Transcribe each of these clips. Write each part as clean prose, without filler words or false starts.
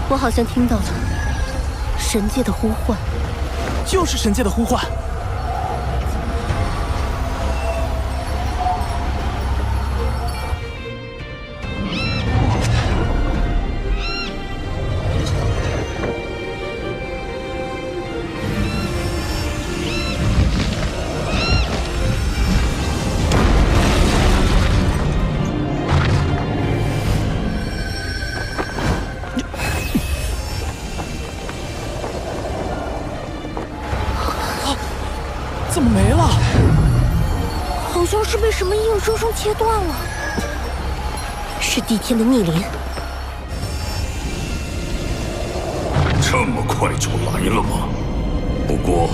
我好像听到了神界的呼唤，就是神界的呼唤。怎么没了？好像是被什么硬生生切断了。是帝天的逆鳞。这么快就来了吗？不过，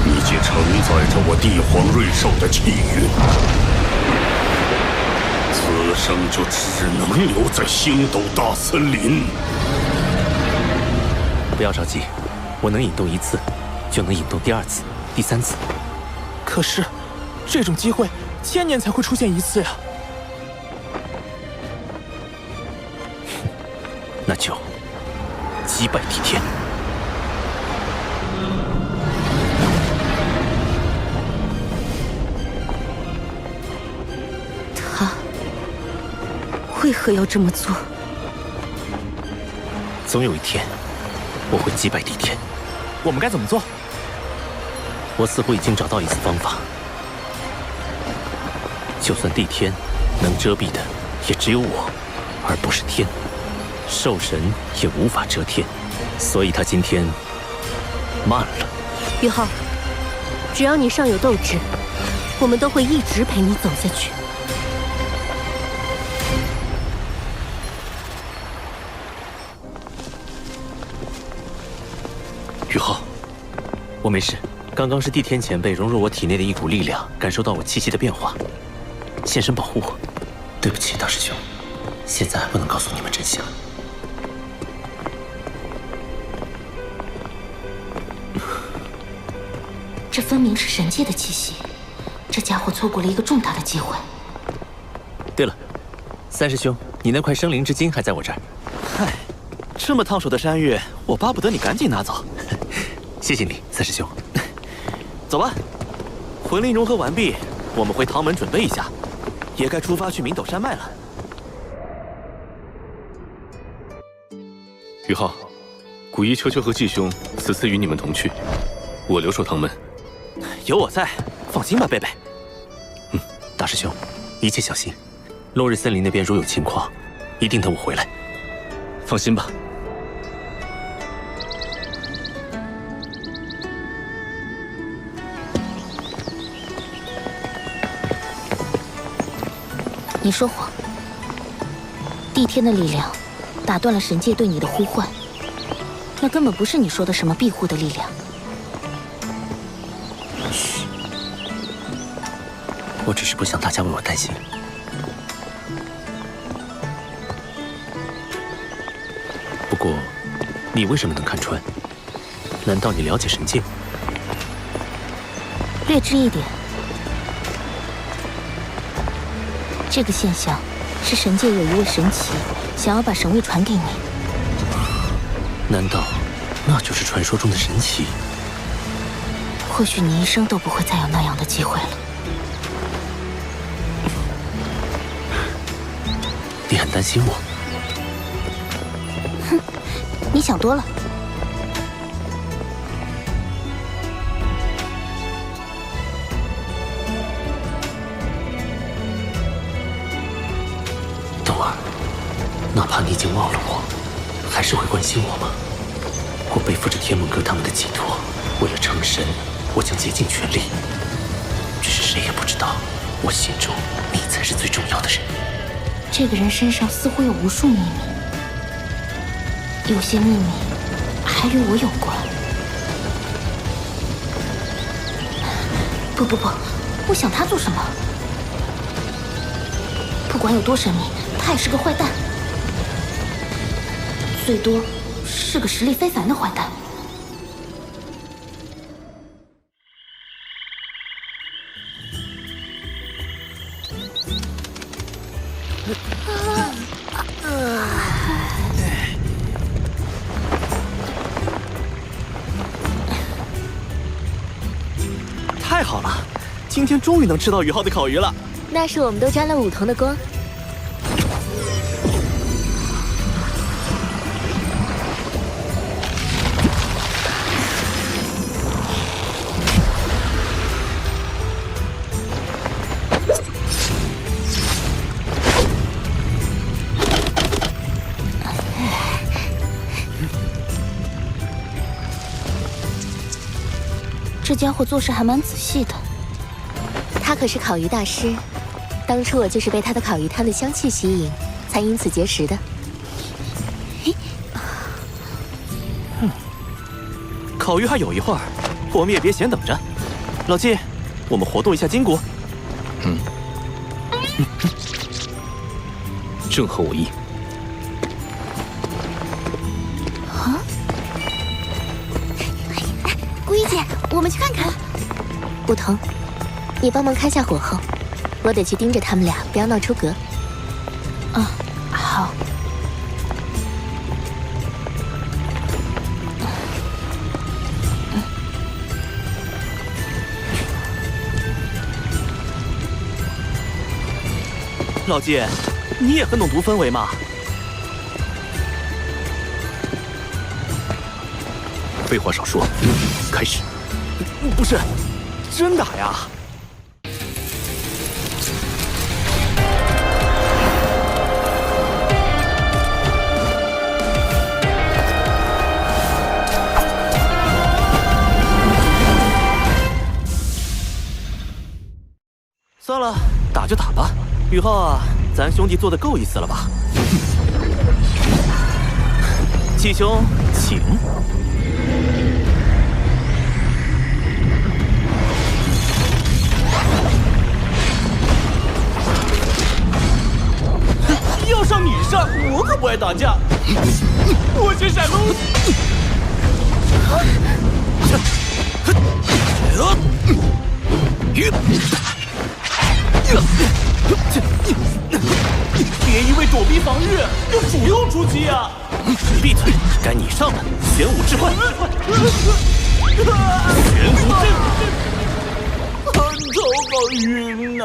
你既承载着我帝皇瑞兽的气运，此生就只能留在星斗大森林。不要着急，我能引动一次，就能引动第二次、第三次。可是，这种机会1000年才会出现一次呀。那就击败帝天。他为何要这么做？总有一天，我会击败帝天。我们该怎么做？我似乎已经找到一丝方法。就算帝天能遮蔽的，也只有我，而不是天。兽神也无法遮天，所以他今天慢了。宇浩，只要你尚有斗志，我们都会一直陪你走下去。宇浩，我没事。刚刚是帝天前辈融入我体内的一股力量，感受到我气息的变化，现身保护我。对不起，大师兄，现在还不能告诉你们真相。这分明是神界的气息，这家伙错过了一个重大的机会。对了，三师兄，你那块生灵之晶还在我这儿。嗨，这么烫手的山芋，我巴不得你赶紧拿走。谢谢你，三师兄。走吧，魂灵融合完毕，我们回唐门准备一下，也该出发去明斗山脉了。宇浩，古一秋秋和季兄此次与你们同去，我留守唐门。有我在，放心吧，贝贝。大师兄，一切小心。落日森林那边如有情况，一定等我回来。放心吧。你说谎，帝天的力量打断了神界对你的呼唤，那根本不是你说的什么庇护的力量。嘘，我只是不想大家为我担心。不过，你为什么能看穿？难道你了解神界？略知一点。这个现象是神界有一位神祇想要把神位传给你。难道那就是传说中的神祇？或许你一生都不会再有那样的机会了。你很担心我？哼，你想多了。哪怕你已经忘了我，还是会关心我吗？我背负着天梦阁他们的寄托，为了成神，我将竭尽全力。只是谁也不知道，我心中你才是最重要的人。这个人身上似乎有无数秘密，有些秘密还与我有关。不，我想他做什么？不管有多神秘，他也是个坏蛋。最多是个实力非凡的坏蛋。好了，今天终于能吃到宇浩的烤鱼了。那是我们都沾了梧桐的光。这家伙做事还蛮仔细的。他可是烤鱼大师，当初我就是被他的烤鱼汤的香气吸引，才因此结识的。烤鱼还有一会儿，我们也别闲等着。老季，我们活动一下筋骨。正合我意。顾一姐，我们去看看。梧桐，你帮忙看下火候，我得去盯着他们俩，不要闹出格。好。老季，你也很懂读氛围嘛。废话少说，开始。不是，真打呀！算了，打就打吧。宇浩啊，咱兄弟做的够意思了吧？季兄，请。要上你上，我可不爱打架。我先闪喽！别一味躲避防御，要主动出击啊！闭嘴，该你上了。玄武置换，玄武阵，头好晕呐！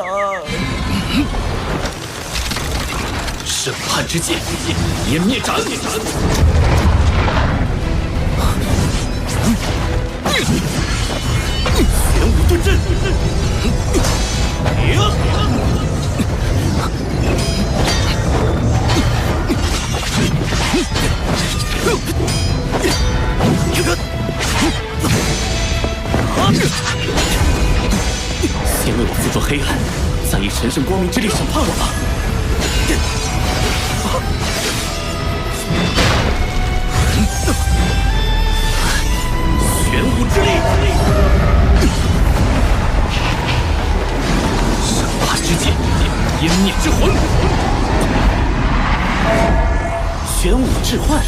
审判之剑，湮灭斩！玄武对阵，先为我付出黑暗，再以神圣光明之力审判我吧。玄武之力，审判之剑，湮灭之魂。玄武置换，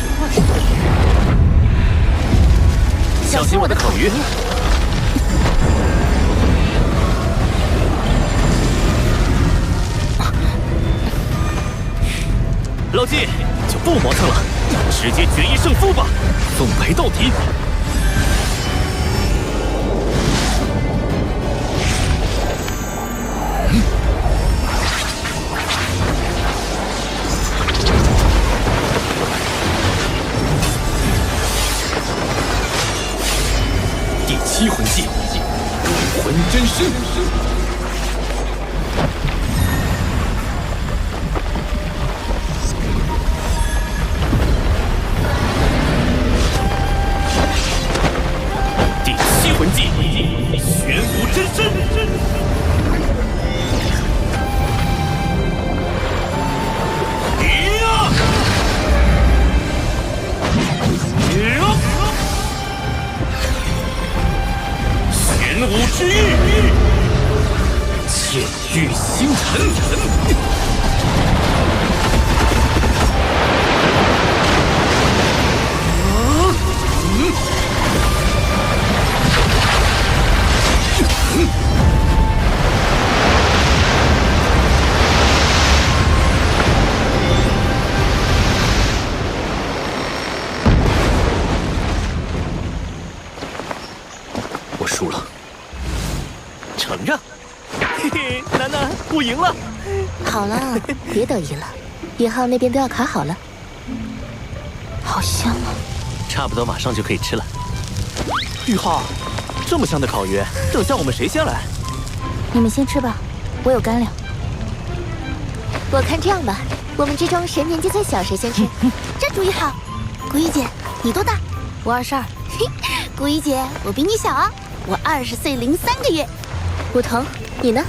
小心我的烤鱼。老季，就不磨蹭了，直接决一胜负吧，奉陪到底。第7魂技，武魂真身。玄武真身，玄武之玉，剑狱星辰。我输了。承让。嘿嘿，楠楠，我赢了。好了，别得意了，1号那边都要烤好了。好香啊！差不多马上就可以吃了。玉浩，这么香的烤鱼，等下我们谁先来？你们先吃吧，我有干粮。我看这样吧，我们之中谁年纪最小谁先吃。这主意好。古一姐，你多大？我22。嘿，古一姐，我比你小啊，我20岁零3个月。梧桐，你呢？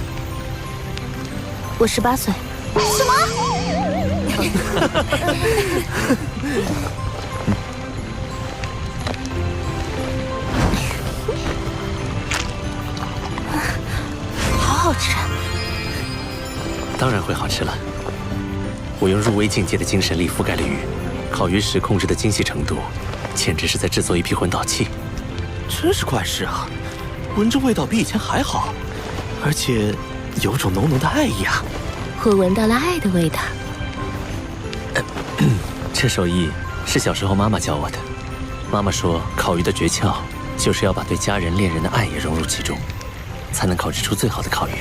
我18岁。什么？好好吃。当然会好吃了。我用入微境界的精神力覆盖了鱼，烤鱼时控制的精细程度，简直是在制作一批魂导器。真是怪事啊，闻着味道比以前还好，而且有种浓浓的爱意啊。我闻到了爱的味道。这手艺是小时候妈妈教我的。妈妈说，烤鱼的诀窍就是要把对家人、恋人的爱也融入其中，才能烤制出最好的烤鱼。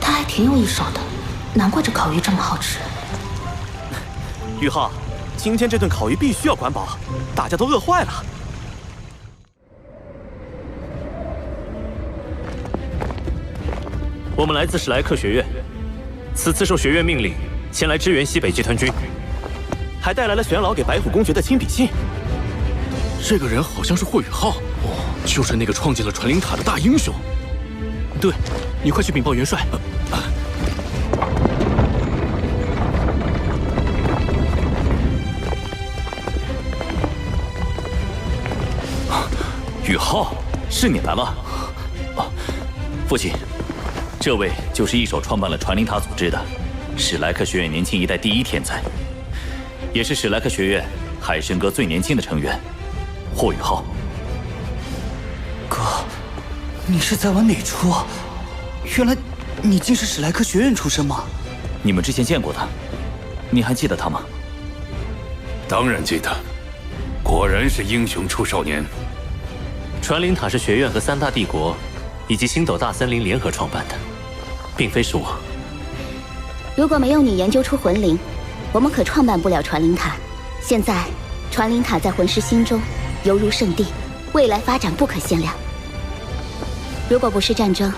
他还挺有一手的，难怪这烤鱼这么好吃。玉浩，今天这顿烤鱼必须要管饱，大家都饿坏了。我们来自史莱克学院，此次受学院命令前来支援西北集团军，还带来了玄老给白虎公爵的亲笔信。这个人好像是霍雨浩，就是那个创建了传灵塔的大英雄。对，你快去禀报元帅。雨浩，是你来了。父亲，这位就是一手创办了传灵塔组织的史莱克学院年轻一代第一天才，也是史莱克学院海神阁最年轻的成员，霍雨浩。哥，你是在玩哪出？原来你竟是史莱克学院出身吗？你们之前见过他，你还记得他吗？当然记得，果然是英雄出少年。传灵塔是学院和3大帝国以及星斗大森林联合创办的，并非是我。如果没有你研究出魂灵，我们可创办不了传灵塔。现在，传灵塔在魂师心中犹如圣地，未来发展不可限量。如果不是战争，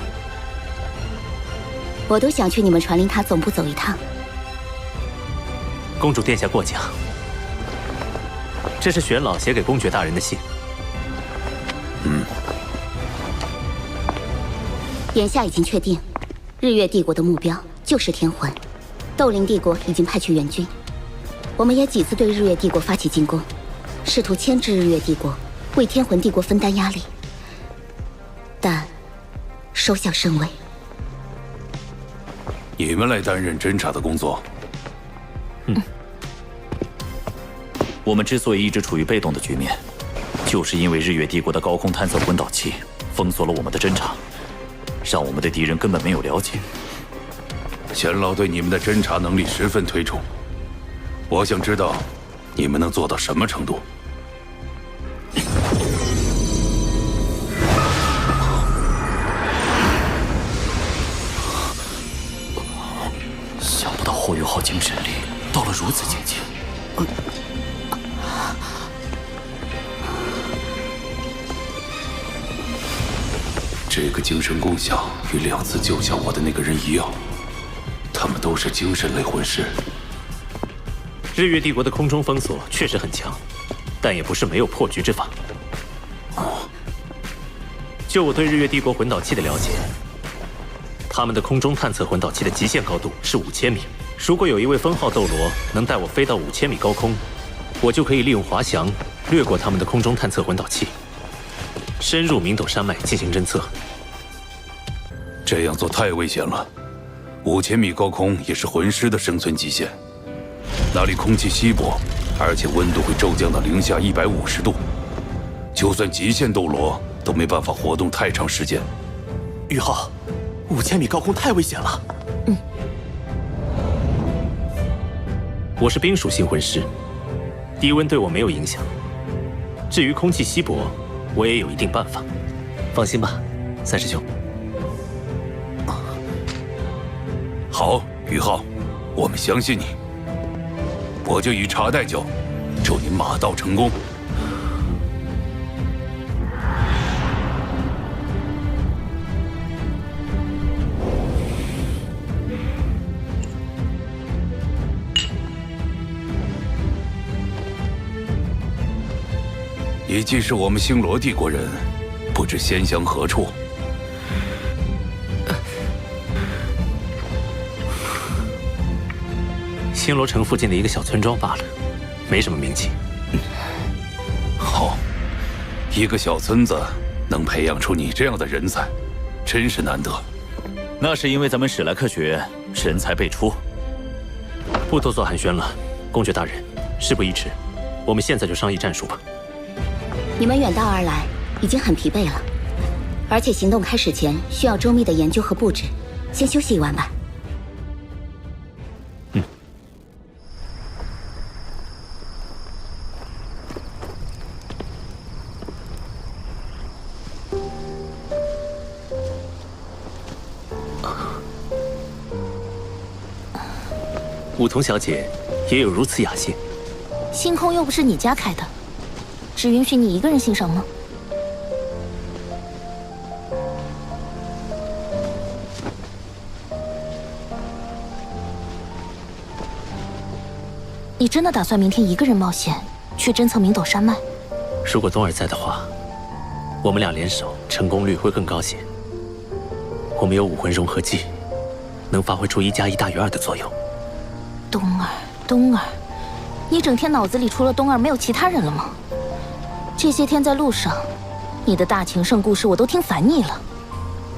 我都想去你们传灵塔总部走一趟。公主殿下过奖。这是玄老写给公爵大人的信。眼下已经确定，日月帝国的目标就是天魂。斗灵帝国已经派去援军，我们也几次对日月帝国发起进攻，试图牵制日月帝国，为天魂帝国分担压力，但收效甚微。你们来担任侦察的工作。我们之所以一直处于被动的局面，就是因为日月帝国的高空探测魂导器封锁了我们的侦察，让我们的敌人根本没有了解。玄老对你们的侦察能力十分推崇，我想知道你们能做到什么程度。想不到霍雨浩精神力到了如此境界。这个精神功效与2次救下我的那个人一样，他们都是精神类魂师。日月帝国的空中封锁确实很强，但也不是没有破局之法。就我对日月帝国魂导器的了解，他们的空中探测魂导器的极限高度是5000米。如果有一位封号斗罗能带我飞到5000米高空，我就可以利用滑翔掠过他们的空中探测魂导器，深入明斗山脉进行侦测。这样做太危险了，5000米高空也是魂师的生存极限，那里空气稀薄，而且温度会骤降到零下150度，就算极限斗罗都没办法活动太长时间。玉浩，5000米高空太危险了。我是冰属性魂师，低温对我没有影响。至于空气稀薄，我也有一定办法。放心吧，3师兄。好，于浩，我们相信你。我就以茶代酒，祝您马到成功。你既是我们星罗帝国人，不知仙乡何处？星罗城附近的一个小村庄罢了，没什么名气。好，一个小村子能培养出你这样的人才，真是难得。那是因为咱们史莱克学院人才辈出。不多做寒暄了，公爵大人，事不宜迟，我们现在就商议战术吧。你们远道而来，已经很疲惫了，而且行动开始前需要周密的研究和布置，先休息一晚吧。梧桐小姐也有如此雅兴。星空又不是你家开的，只允许你一个人欣赏吗？你真的打算明天一个人冒险去侦测明斗山脉？如果东儿在的话，我们俩联手，成功率会更高些。我们有武魂融合技，能发挥出1+1大于2的作用。东儿，你整天脑子里除了东儿没有其他人了吗？这些天在路上，你的大情圣故事我都听烦腻了。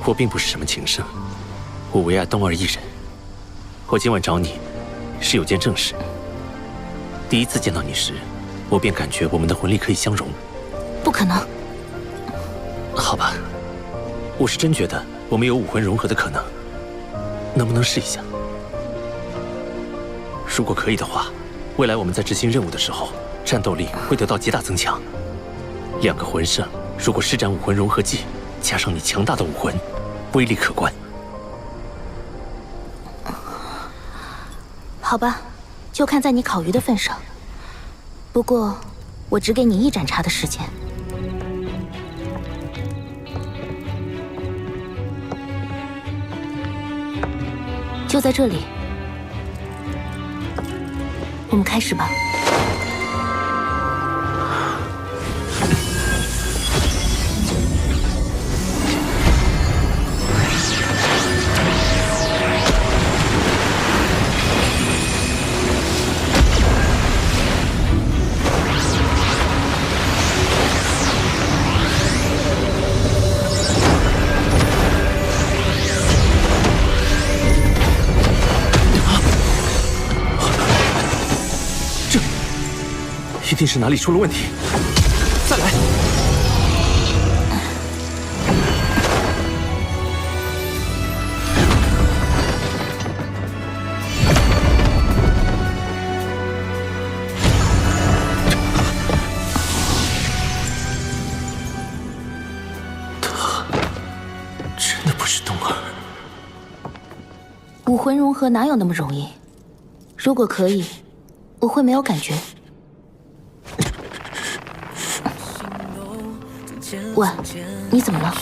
我并不是什么情圣，我唯爱东儿一人。我今晚找你，是有件正事。第一次见到你时，我便感觉我们的魂力可以相融。不可能。好吧，我是真觉得我们有武魂融合的可能，能不能试一下？如果可以的话，未来我们在执行任务的时候，战斗力会得到极大增强。2个魂圣如果施展武魂融合技，加上你强大的武魂，威力可观。好吧，就看在你烤鱼的份上。不过，我只给你1盏茶的时间。就在这里，我们开始吧。一定是哪里出了问题，再来。他真的不是东儿。武魂融合哪有那么容易？如果可以，我会没有感觉。喂，你怎么了？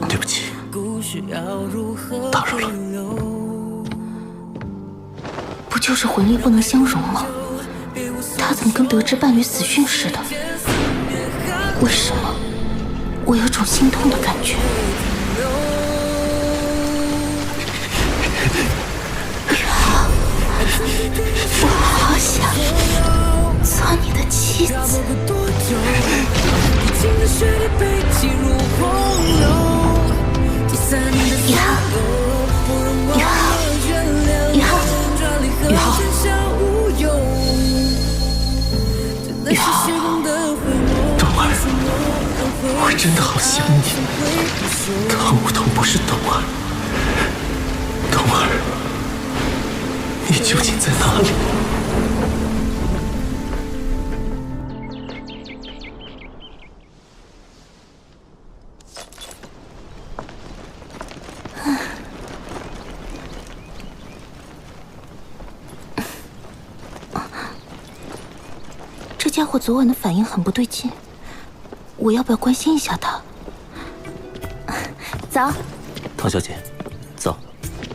对不起，打扰了。不就是魂力不能相容吗？他怎么跟得知伴侣死讯似的？为什么我有种心痛的感觉？我好想做你的妻子。1号，1号，1号，1号，1号，东儿，我真的好想你。唐舞桐不是东儿，东儿，你究竟在哪里？家伙昨晚的反应很不对劲，我要不要关心一下他？早，唐小姐，走。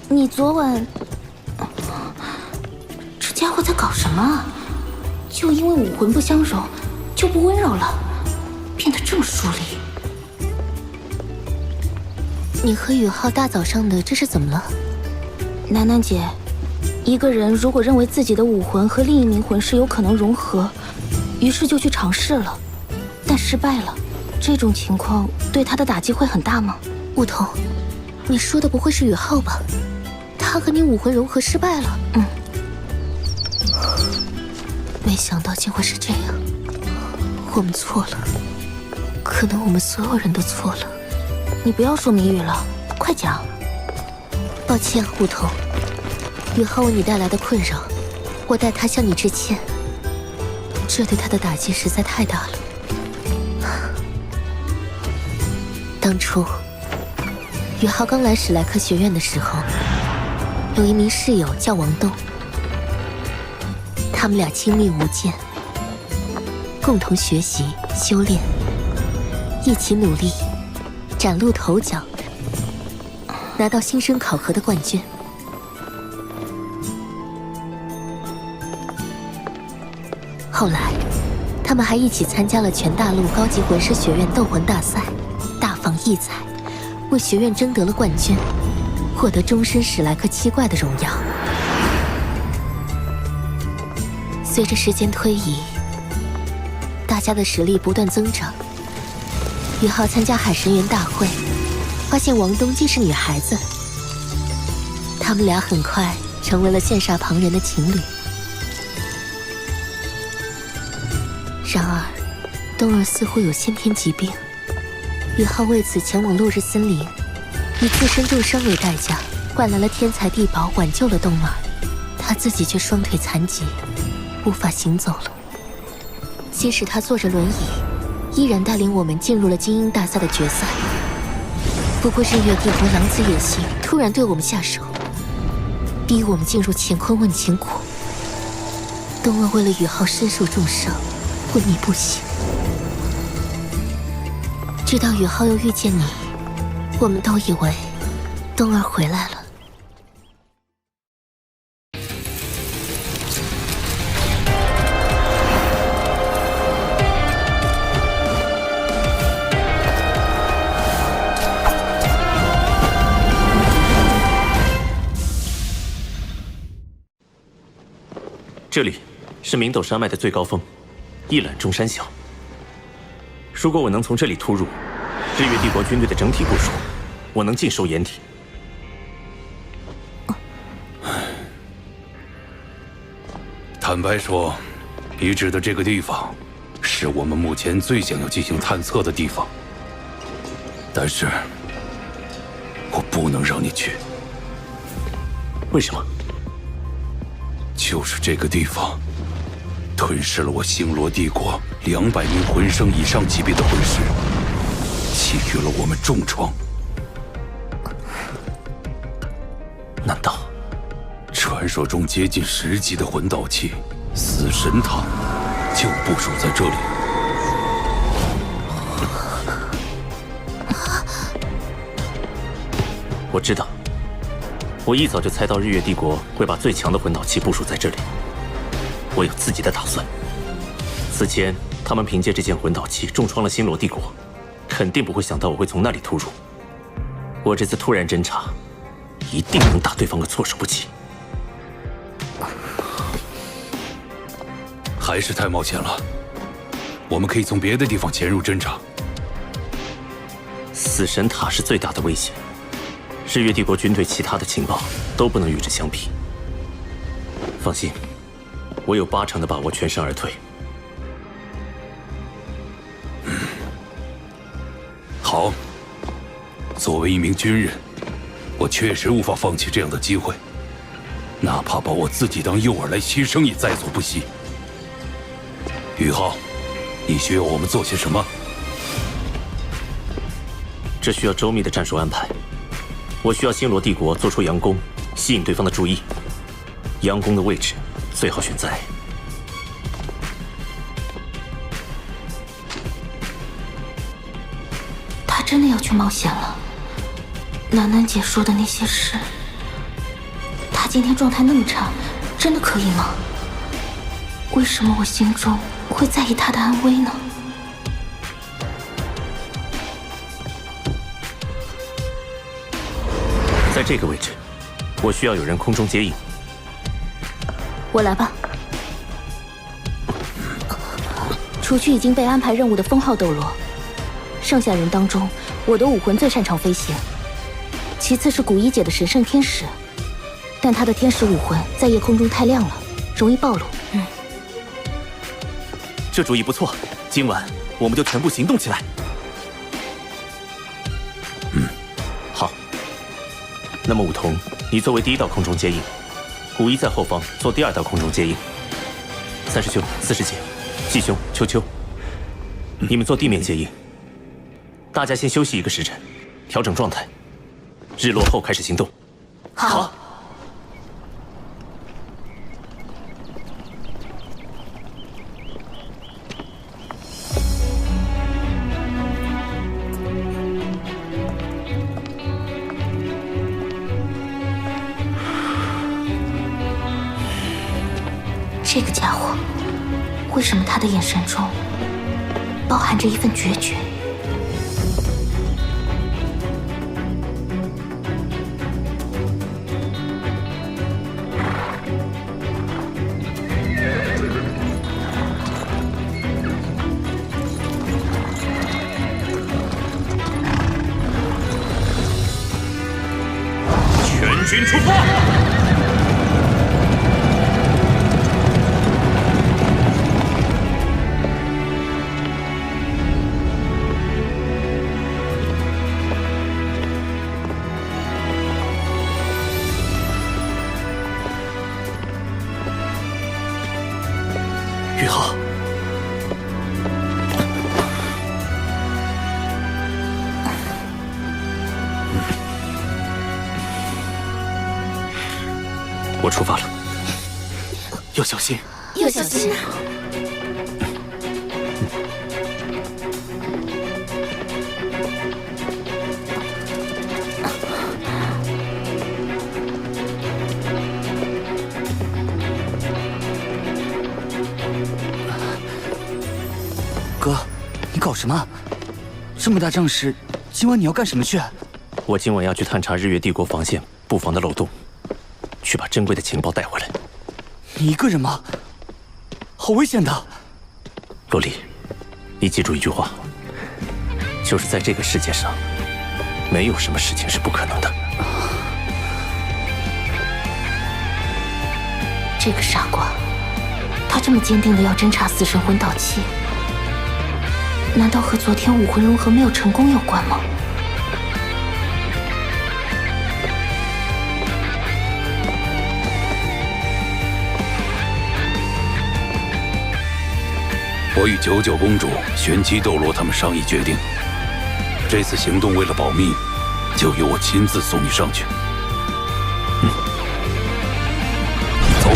你昨晚，这家伙在搞什么啊？就因为武魂不相容，就不温柔了，变得这么疏离。你和宇浩大早上的，这是怎么了？楠楠姐，一个人如果认为自己的武魂和另一名魂师有可能融合，于是就去尝试了，但失败了。这种情况对他的打击会很大吗？梧桐，你说的不会是宇浩吧？他和你武魂融合失败了。没想到竟会是这样，我们错了，可能我们所有人都错了。你不要说谜语了，快讲。抱歉，梧桐，宇浩为你带来的困扰，我代他向你致歉。这对他的打击实在太大了。当初，宇浩刚来史莱克学院的时候，有一名室友叫王栋，他们俩亲密无间，共同学习修炼，一起努力，崭露头角，拿到新生考核的冠军。后来，他们还一起参加了全大陆高级魂师学院斗魂大赛，大放异彩，为学院争得了冠军，获得终身史莱克7怪的荣耀。随着时间推移，大家的实力不断增长。宇浩参加海神园大会，发现王东竟是女孩子，他们俩很快成为了羡煞旁人的情侣。然而，冬儿似乎有先天疾病，宇浩为此前往落日森林，以自身重伤为代价，换来了天才地宝，挽救了冬儿。他自己却双腿残疾，无法行走了。即使他坐着轮椅，依然带领我们进入了精英大赛的决赛。不过日月帝国狼子野心，突然对我们下手，逼我们进入乾坤问情谷。冬儿为了宇浩身受重伤，昏迷不醒。直到宇浩又遇见你，我们都以为冬儿回来了。这里是明斗山脉的最高峰，一览众山小。如果我能从这里突入，日月帝国军队的整体部署，我能尽收眼底。坦白说，你指的这个地方，是我们目前最想要进行探测的地方。但是，我不能让你去。为什么？就是这个地方，吞噬了我星罗帝国200名魂圣以上级别的魂师，给予了我们重创。难道传说中接近10级的魂导器死神塔就部署在这里？我知道，我一早就猜到日月帝国会把最强的魂导器部署在这里。我有自己的打算。此前他们凭借这件魂导器重创了星罗帝国，肯定不会想到我会从那里突入。我这次突然侦查，一定能打对方个措手不及。还是太冒险了，我们可以从别的地方潜入侦查。死神塔是最大的威胁，日月帝国军队其他的情报都不能与之相比。放心，我有80%的把握全身而退。好，作为一名军人，我确实无法放弃这样的机会，哪怕把我自己当诱饵来牺牲也在所不惜。宇浩，你需要我们做些什么？这需要周密的战术安排。我需要星罗帝国做出佯攻，吸引对方的注意。佯攻的位置最好选在真的要去冒险了。楠楠姐说的那些事，她今天状态那么差，真的可以吗？为什么我心中会在意她的安危呢？在这个位置，我需要有人空中接应。我来吧。除去已经被安排任务的封号斗罗，剩下人当中，我的武魂最擅长飞行，其次是古一姐的神圣天使，但她的天使武魂在夜空中太亮了，容易暴露。这主意不错，今晚我们就全部行动起来。好。那么武桐，你作为第一道空中接应，古一在后方做第二道空中接应。三师兄、四师姐、季兄、秋秋，你们做地面接应。大家先休息1个时辰，调整状态。日落后开始行动。好。这个家伙，为什么他的眼神中包含着一份决绝？全军出发！宇浩，我出发了，要小心。要小心啊！哥，你搞什么？这么大仗势，今晚你要干什么去？我今晚要去探查日月帝国防线布防的漏洞，去把珍贵的情报带回来。你一个人吗？好危险的！洛丽，你记住一句话，就是在这个世界上，没有什么事情是不可能的。这个傻瓜，他这么坚定的要侦查死神魂导器，难道和昨天武魂融合没有成功有关吗？我与99公主、玄机斗罗他们商议决定，这次行动为了保密，就由我亲自送你上去。走。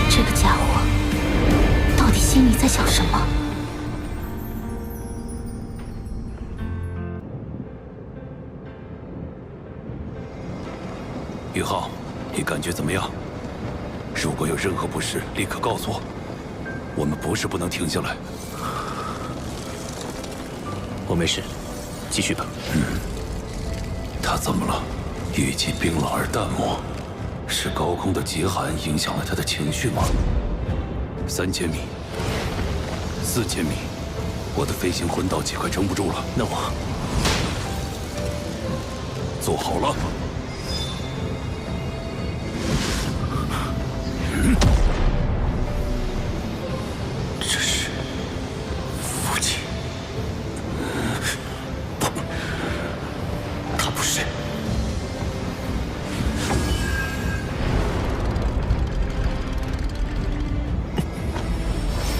这个家伙到底心里在想什么？宇浩，你感觉怎么样？如果有任何不适，立刻告诉我。我们不是不能停下来。我没事，继续吧。他怎么了？语气冰冷而淡漠，是高空的极寒影响了他的情绪吗？3000米，4000米，我的飞行魂导器快撑不住了。那我做好了。这是父亲？不，他不是。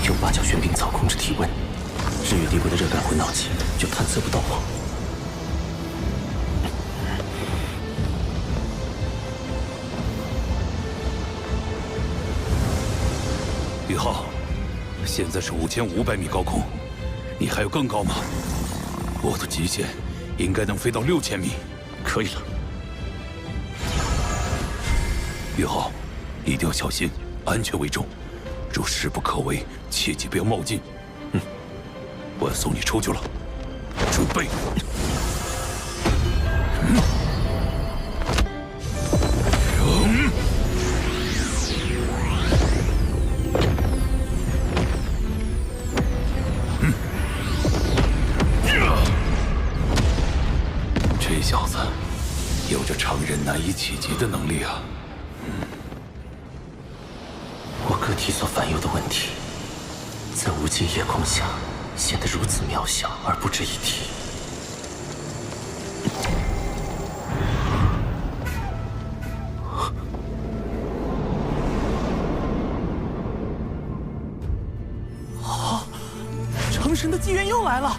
用8角玄冰草控制体温，日月帝国的热感魂导器就探测不到我。李浩，现在是5500米高空，你还有更高吗？我的极限应该能飞到6000米。可以了。宇浩，一定要小心，安全为重。若事不可为，切记不要冒进。我要送你出去了，准备。这小子有着常人难以企及的能力啊！我个体所反右的问题，在无尽夜空下显得如此渺小而不值一提。成神的机缘又来了！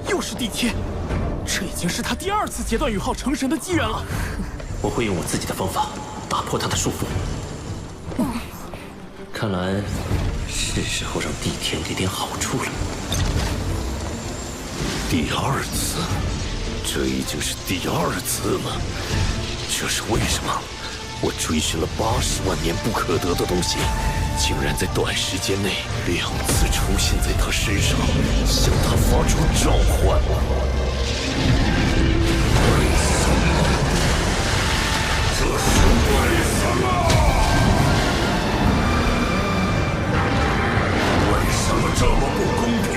又是地天，这已经是他第2次截断宇浩成神的机缘了。我会用我自己的方法打破他的束缚。看来是时候让地天给点好处了。第2次，这已经是第2次了。这是为什么？我追寻了80万年不可得的东西，竟然在短时间内2次出现在他身上，向他发出召唤。这是为什么？为什么这么不公平？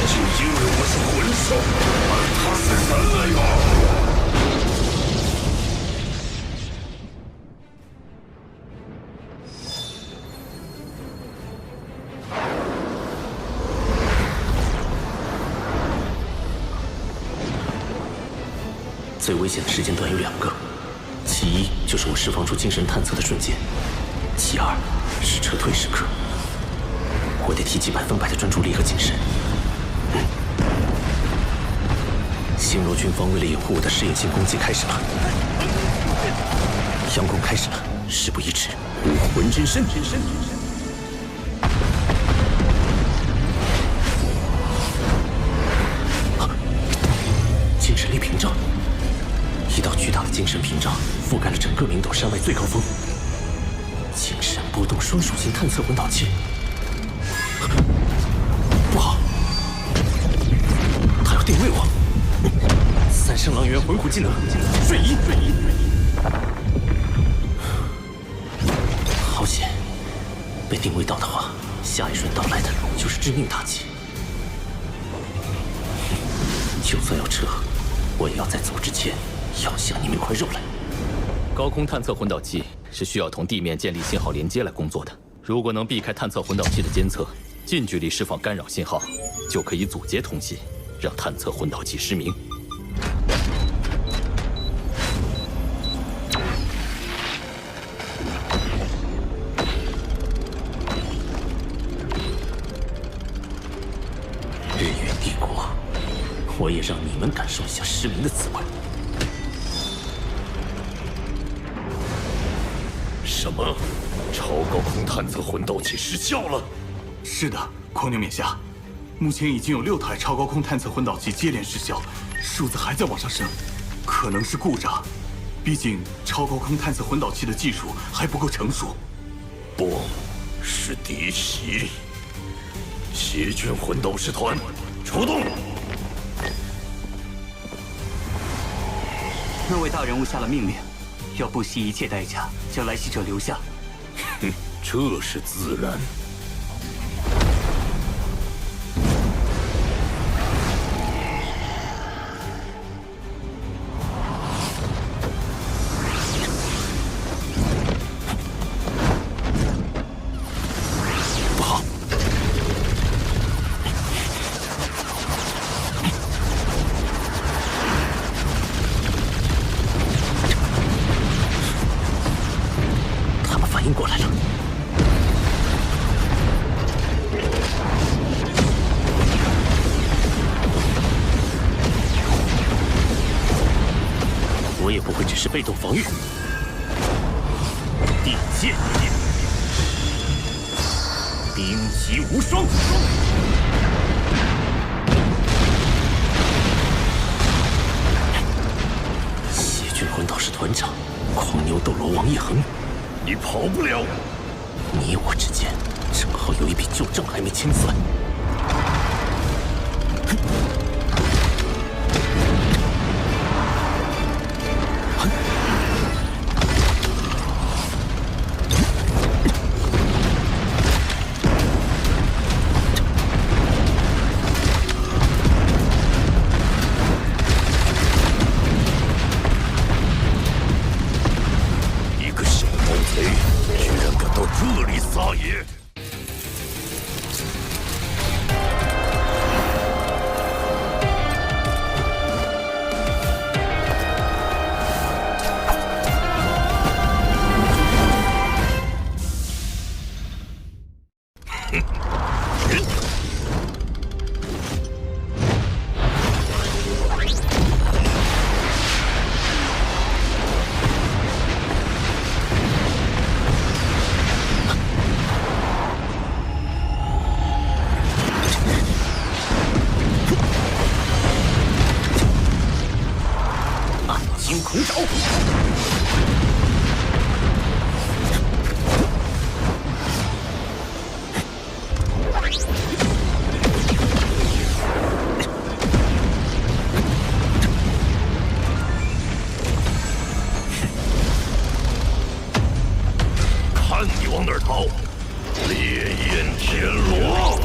就因为我是魂兽，而他是人类吗？最危险的时间段有2个。其一就是我释放出精神探测的瞬间，其2是撤退时刻。我得提起100%的专注力和精神。星罗军方为了掩护我的视野性攻击开始了，佯攻开始了，事不宜迟，武魂真身。精神力屏障。一道巨大的精神屏障覆盖了整个明斗山脉最高峰。精神波动双属性探测魂导器，不好，他要定位我。3圣狼元魂虎技能，瞬移。好险，被定位到的话，下一瞬到来的就是致命打击。就算要撤，我也要在走之前咬下你们一块肉来。高空探测魂导器是需要同地面建立信号连接来工作的。如果能避开探测魂导器的监测，近距离释放干扰信号，就可以阻截通信，让探测魂导器失明。日月帝国，我也让你们感受一下失明的滋味。什么？超高空探测魂导器失效了？是的，狂牛冕下，目前已经有6台超高空探测魂导器接连失效，数字还在往上升，可能是故障。毕竟超高空探测魂导器的技术还不够成熟。不，是敌袭。邪卷魂斗士团出动！那位大人物下了命令，要不惜一切代价将来袭者留下。哼，这是自然。不好！是被动防御。地界，兵极无双。邪郡魂导师团长，狂牛斗罗王一恒，你跑不了。你我之间正好有一笔旧账还没清算。狂爪！看你往哪儿逃！烈焰天罗！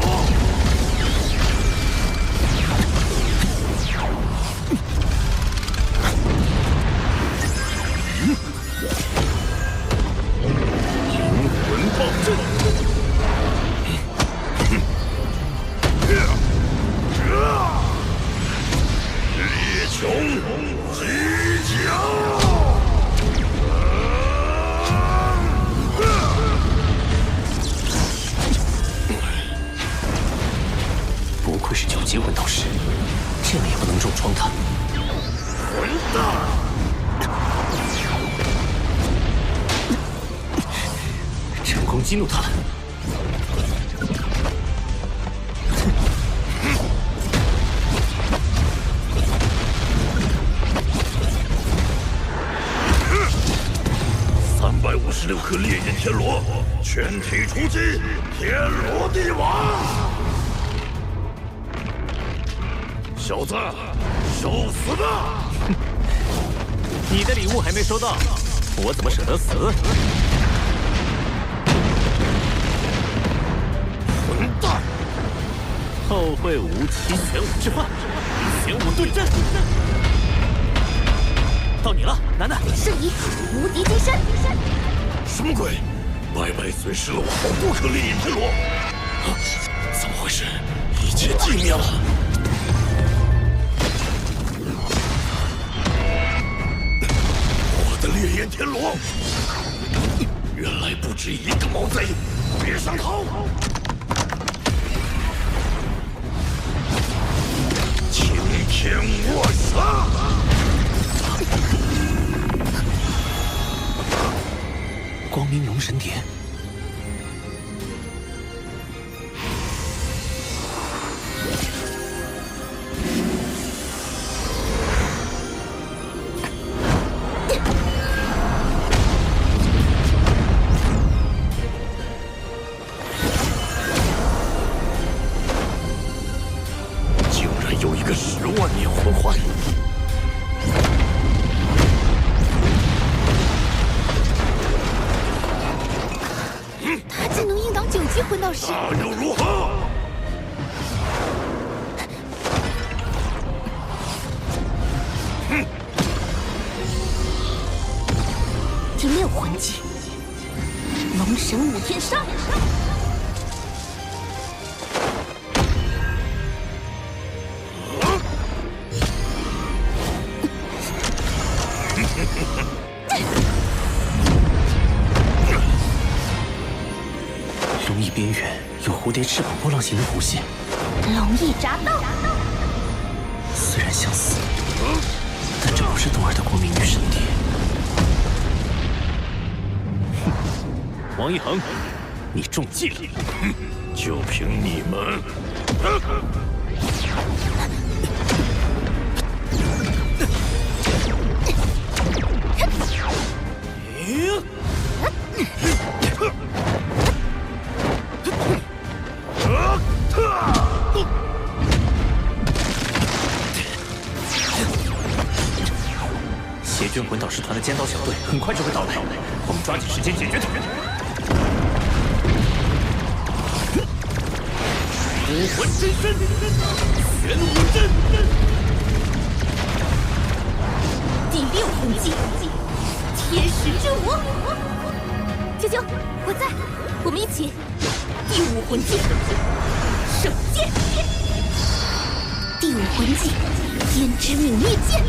不愧是9级魂导师，这样也不能重创他。混蛋！成功激怒他了。356颗烈焰天罗，全体出击！天罗地网！ 小子，受死吧！你的礼物还没收到，我怎么舍得死？混蛋！后会无期，玄武之饭，玄武对阵。到你了，楠楠。圣衣，无敌金身。什么鬼？白白损失了我好多颗烈焰天罗！啊，怎么回事？一切寂灭了。 烈焰天罗，原来不止一个毛贼！别想逃！青天卧杀！光明龙神蝶。 10万年魂环，他竟能硬挡9级魂导师，那又如何？第6魂技，龙神武天杀。 龙翼边缘有蝴蝶翅膀波浪形的弧线，龙翼铡刀。虽然相似，但这不是冬儿的光明与神蝶。王一恒，你中计了！就凭你们！邪军魂导师团的尖刀小队很快就会到来，我们抓紧时间解决他们。武魂真身，玄武阵，第6魂技，天使之舞。啾啾，我在，我们一起。第5魂技，圣剑。第5魂技，天之泯灭剑。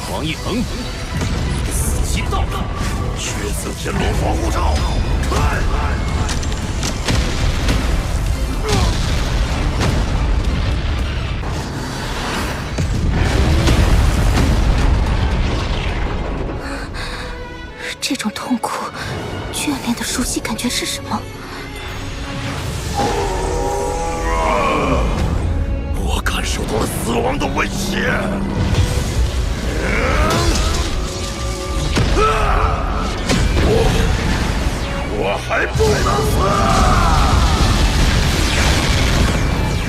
王一恒，死期到了！血色天罗防护罩，开！这种痛苦、眷恋的熟悉感觉是什么？我感受到了死亡的威胁。我还不能死！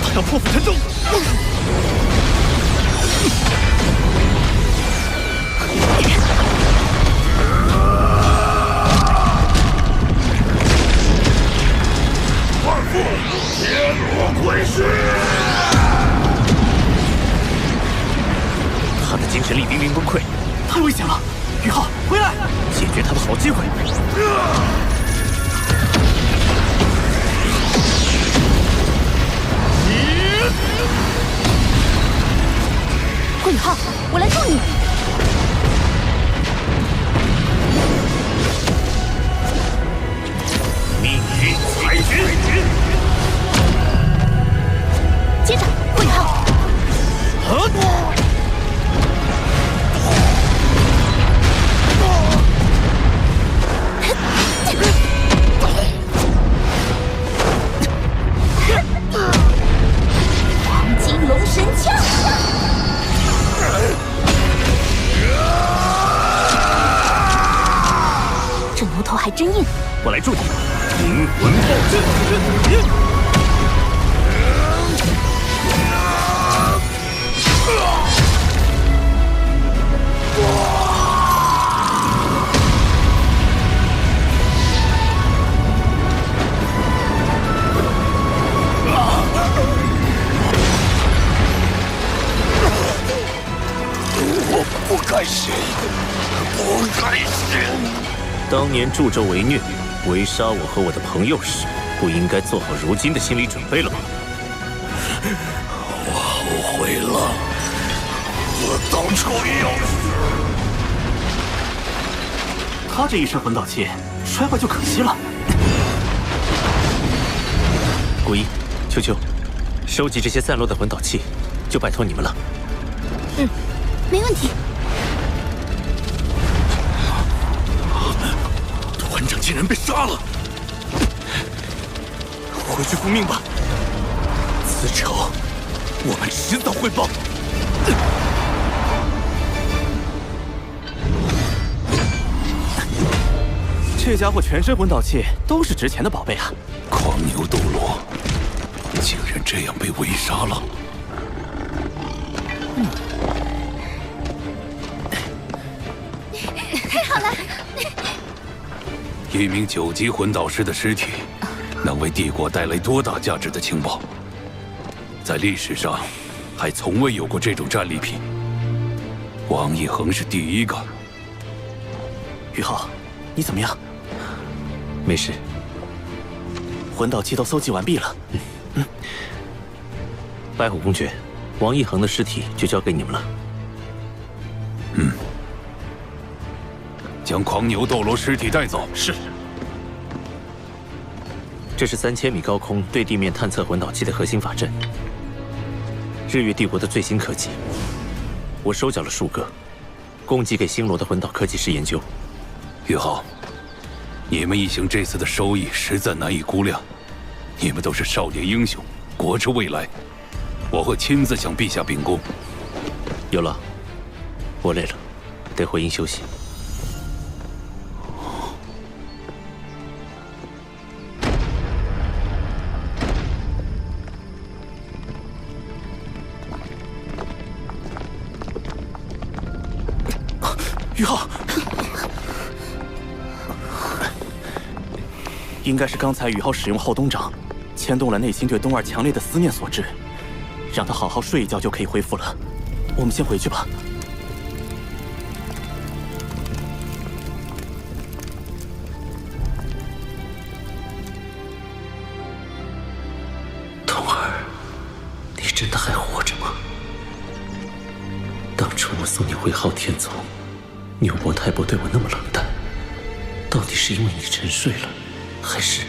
他要破釜沉舟！万父天罗归师！他的精神力濒临崩溃，太危险了！宇浩，回来！解决他的好机会。霍雨浩，我来助你。命运裁决。接着，霍雨浩。黄金龙神枪。这牛头还真硬。我来助你。灵魂暴阵。我不该死，不该死！当年助纣为虐，围杀我和我的朋友时，不应该做好如今的心理准备了吗？我后悔了，我当初要是……他这一身魂导器摔坏就可惜了。古一、秋秋，收集这些散落的魂导器，就拜托你们了。嗯，没问题。团长竟然被杀了！回去复命吧，此仇我们迟早会报。这家伙全身魂导器都是值钱的宝贝啊！狂牛斗罗竟然这样被围杀了。太好了！一名9级魂导师的尸体，能为帝国带来多大价值的情报？在历史上，还从未有过这种战利品。王一恒是第一个。宇浩，你怎么样？没事。魂导器都搜集完毕了。白虎公爵，王一恒的尸体就交给你们了。将狂牛斗罗尸体带走。是。这是3000米高空对地面探测魂导器的核心法阵，日月帝国的最新科技。我收缴了数个，供给给星罗的魂导科技师研究。宇浩，你们一行这次的收益实在难以估量。你们都是少年英雄，国之未来。我会亲自向陛下禀功。有了，我累了，得回营休息。宇浩，应该是刚才宇浩使用浩东掌，牵动了内心对东儿强烈的思念所致，让他好好睡一觉就可以恢复了。我们先回去吧。童儿，你真的还活着吗？当初我送你回昊天宗，牛伯太伯对我那么冷淡，到底是因为你沉睡了，还是……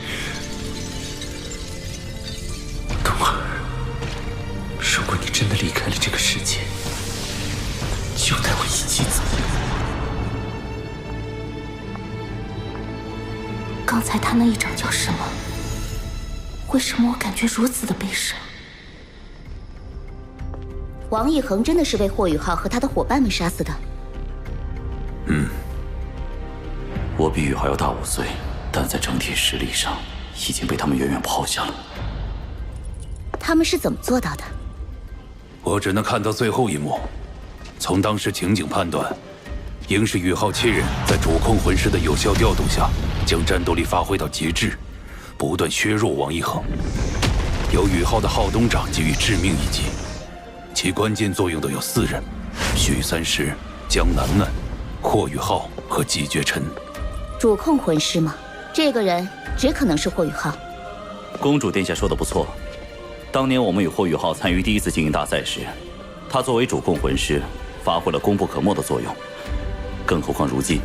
童儿，如果你真的离开了这个世界，就带我一起走。刚才他那一掌叫什么？为什么我感觉如此的悲伤？王一恒真的是被霍雨浩和他的伙伴们杀死的。我比宇浩要大5岁，但在整体实力上已经被他们远远抛下了。他们是怎么做到的？我只能看到最后一幕。从当时情景判断，应是宇浩7人在主控魂师的有效调动下，将战斗力发挥到极致，不断削弱王一恒。由宇浩的浩东掌给予致命一击，其关键作用的有4人：许三石、江楠楠、霍雨浩和季绝尘。主控魂师吗？这个人只可能是霍雨浩。公主殿下说的不错，当年我们与霍雨浩参与第1次精英大赛时，他作为主控魂师，发挥了功不可没的作用。更何况如今，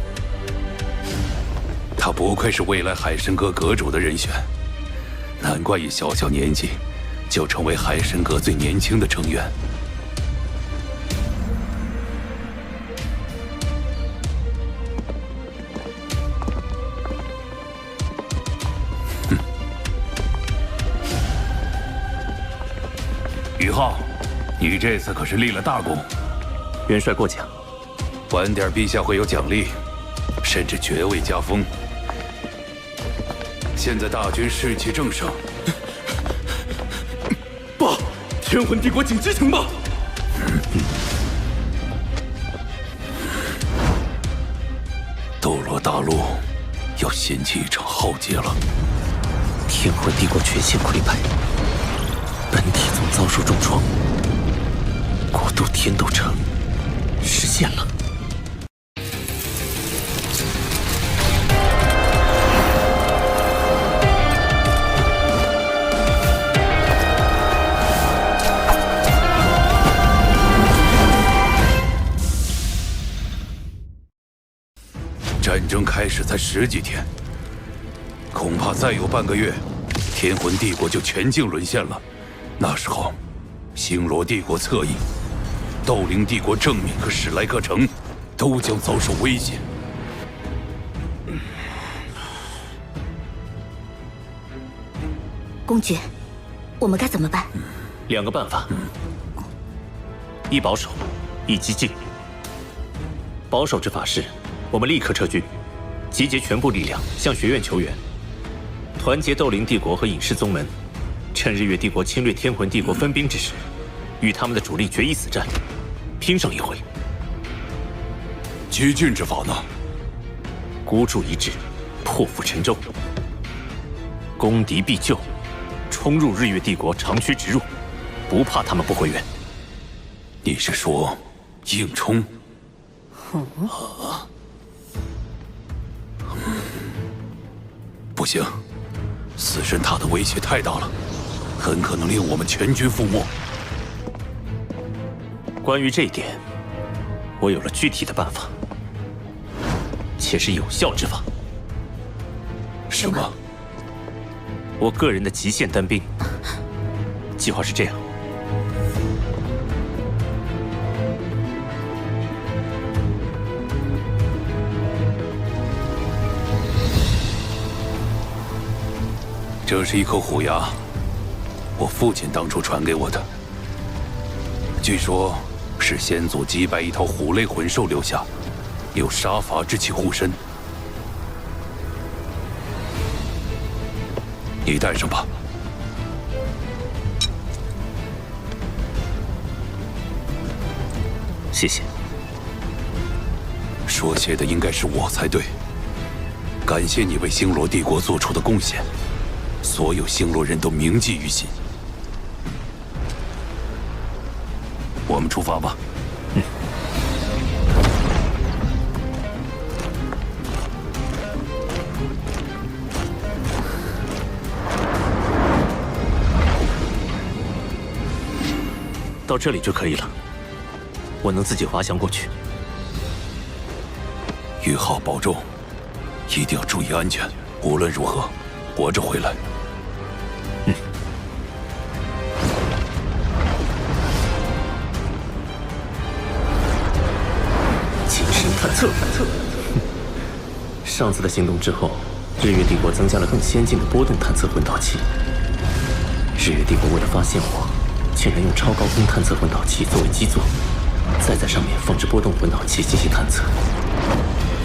他不愧是未来海神阁阁主的人选，难怪一小小年纪就成为海神阁最年轻的成员。于浩，你这次可是立了大功。元帅过奖。晚点陛下会有奖励，甚至爵位加封。现在大军士气正盛。爸，天魂帝国紧急情报！斗罗大陆要掀起一场浩劫了。天魂帝国全线溃败，本体宗遭受重创，国都天斗城实现了。战争开始才10几天，恐怕再有半个月，天魂帝国就全境沦陷了。那时候，星罗帝国侧翼、斗灵帝国正面和史莱克城都将遭受威胁。公爵，我们该怎么办？2个办法：一保守，一激进。保守之法是，我们立刻撤军，集结全部力量向学院求援，团结斗灵帝国和隐士宗门，趁日月帝国侵略天魂帝国分兵之时，与他们的主力决一死战，拼上一回。激进之法呢？孤注一掷，破釜沉舟，攻敌必救，冲入日月帝国，长驱直入，不怕他们不回援。你是说硬冲？不行，死神塔的威胁太大了，很可能令我们全军覆没。关于这一点，我有了具体的办法，且是有效之法。什么？我个人的极限单兵计划是这样：这是一口虎牙，我父亲当初传给我的，据说是先祖击败一头虎类魂兽留下，有杀伐之气护身。你带上吧。谢谢。说谢的应该是我才对，感谢你为星罗帝国做出的贡献，所有星罗人都铭记于心。我们出发吧。到这里就可以了，我能自己滑翔过去。于浩，保重，一定要注意安全。无论如何，活着回来。精神探测。上次的行动之后，日月帝国增加了更先进的波动探测魂导器。日月帝国为了发现我，竟然用超高空探测魂导器作为基座，再在上面放置波动魂导器进行探测。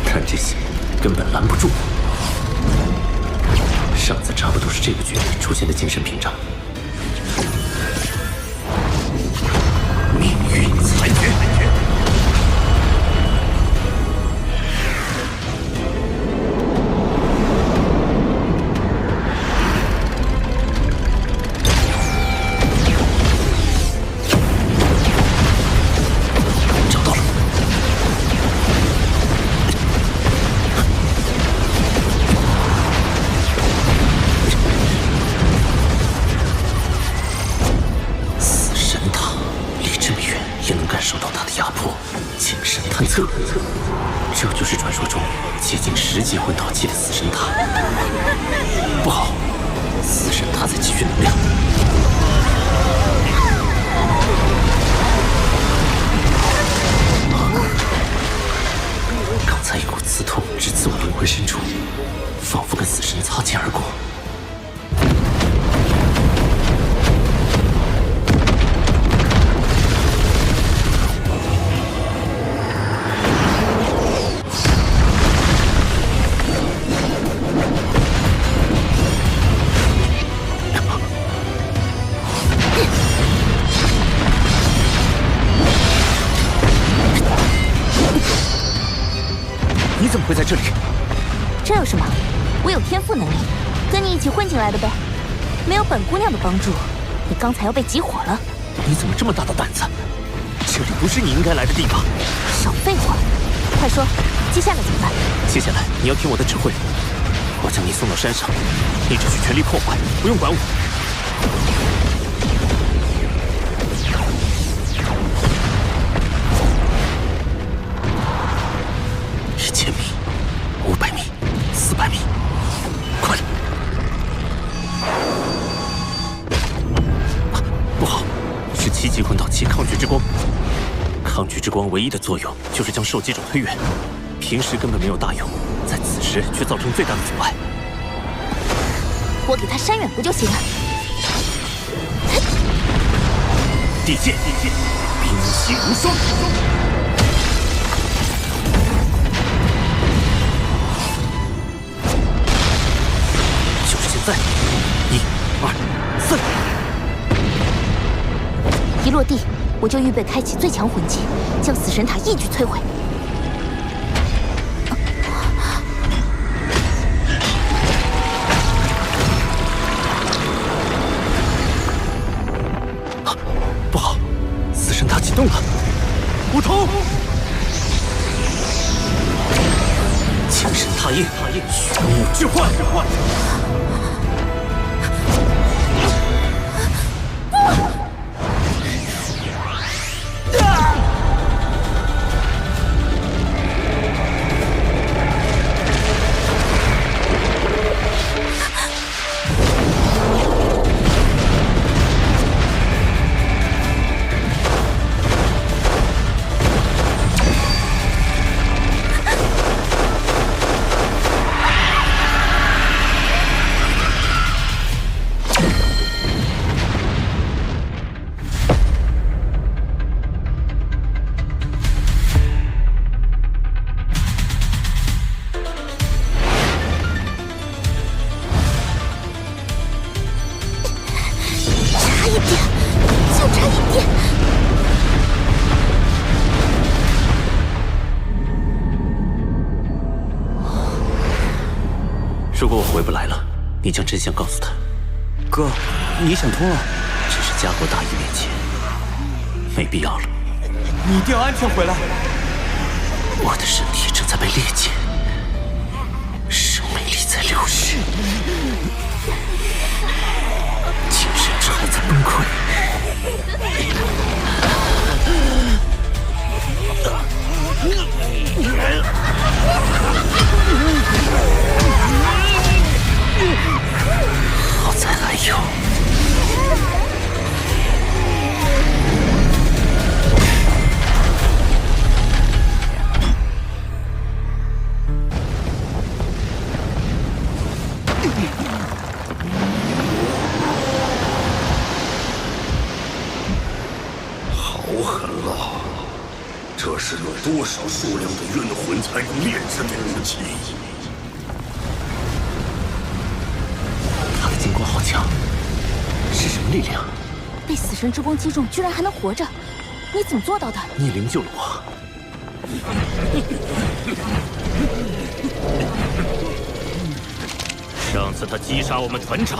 但这些根本拦不住我。上次差不多是这个距离出现的精神屏障。命运裁决。探测，这就是传说中接近10级魂导器的死神塔。不好，死神塔在积蓄能量。刚才一股刺痛直刺我灵魂深处，仿佛跟死神擦肩而过。你怎么会在这里？这有什么？我有天赋能力，跟你一起混进来的呗。没有本姑娘的帮助，你刚才要被集火了。你怎么这么大的胆子？这里不是你应该来的地方。少废话，快说，接下来怎么办？接下来你要听我的指挥，我将你送到山上，你只需全力破坏，不用管我。1000米、500米、400米，快了！不好，是7级魂导器抗拒之光。抗拒之光唯一的作用就是将受击者推远，平时根本没有大用，在此时却造成最大的阻碍。我给他扇远不就行了？地剑，冰息无双。就是现在，1、2、3。一落地，我就预备开启最强魂技，将死神塔一举摧毁。不好，死神塔启动了！梧桐，强神塔印，玄武之幻。如果我回不来了，你将真相告诉他。哥，你想通了？只是家国大义面前，没必要了。你一定要安全回来。我的身体正在被裂解，生命力在流逝，精神之海在崩溃。好在还有。好狠了！这是有多少数量的冤魂才能炼制的武器？他的金光好强，是什么力量？被死神之光击中，居然还能活着，你怎么做到的？聂灵救了我。上次他击杀我们团长，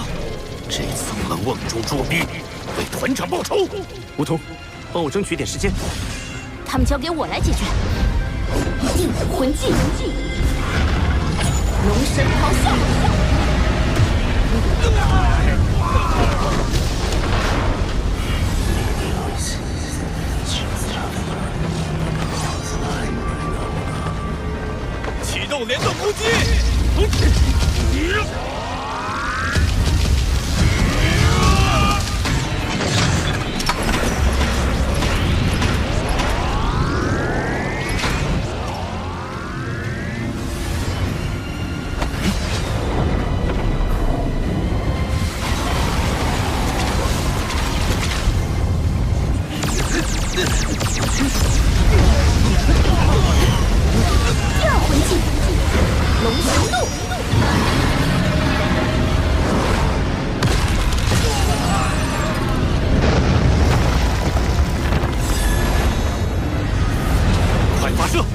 这次我们瓮中捉鳖，为团长报仇。梧桐，帮我争取点时间。他们交给我来解决。地魂技，龙神咆哮。击！第二魂技，龙翔怒。快发射！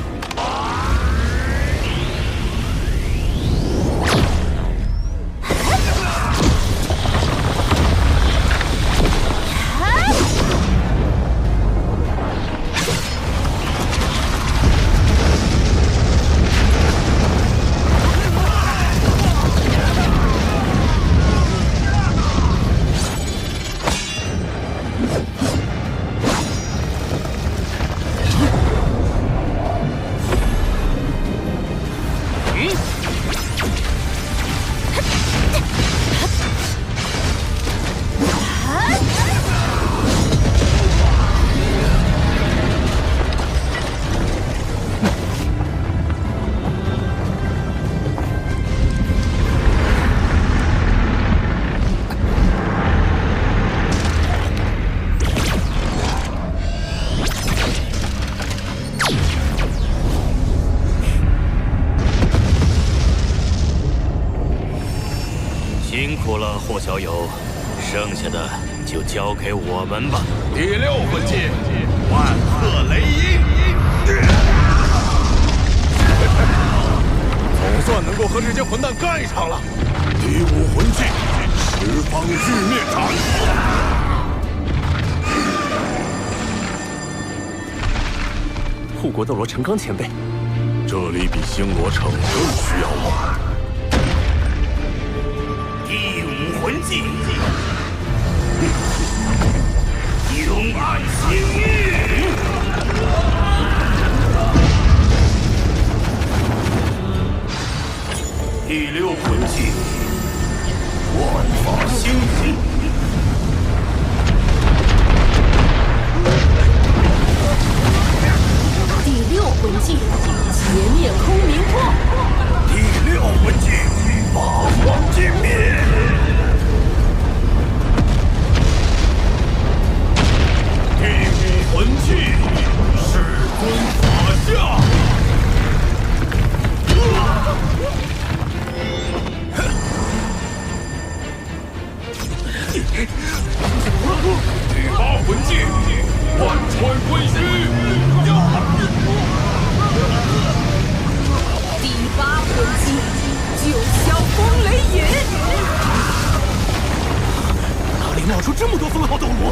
辛苦了，霍小友，剩下的就交给我们吧。第6魂技，万壑雷音。总算能够和这些混蛋干一场了。第5魂技，十方日灭斩。护国斗罗成刚前辈，这里比星罗城更需要我。第5魂技，幽暗星域。第6魂技，万法星空。第6魂技，劫灭空明破。第6魂技，八荒尽灭。第5魂技，世尊法下。第8魂技，万穿归虚。第8魂技，九霄风雷引。哪里冒出这么多封号斗罗？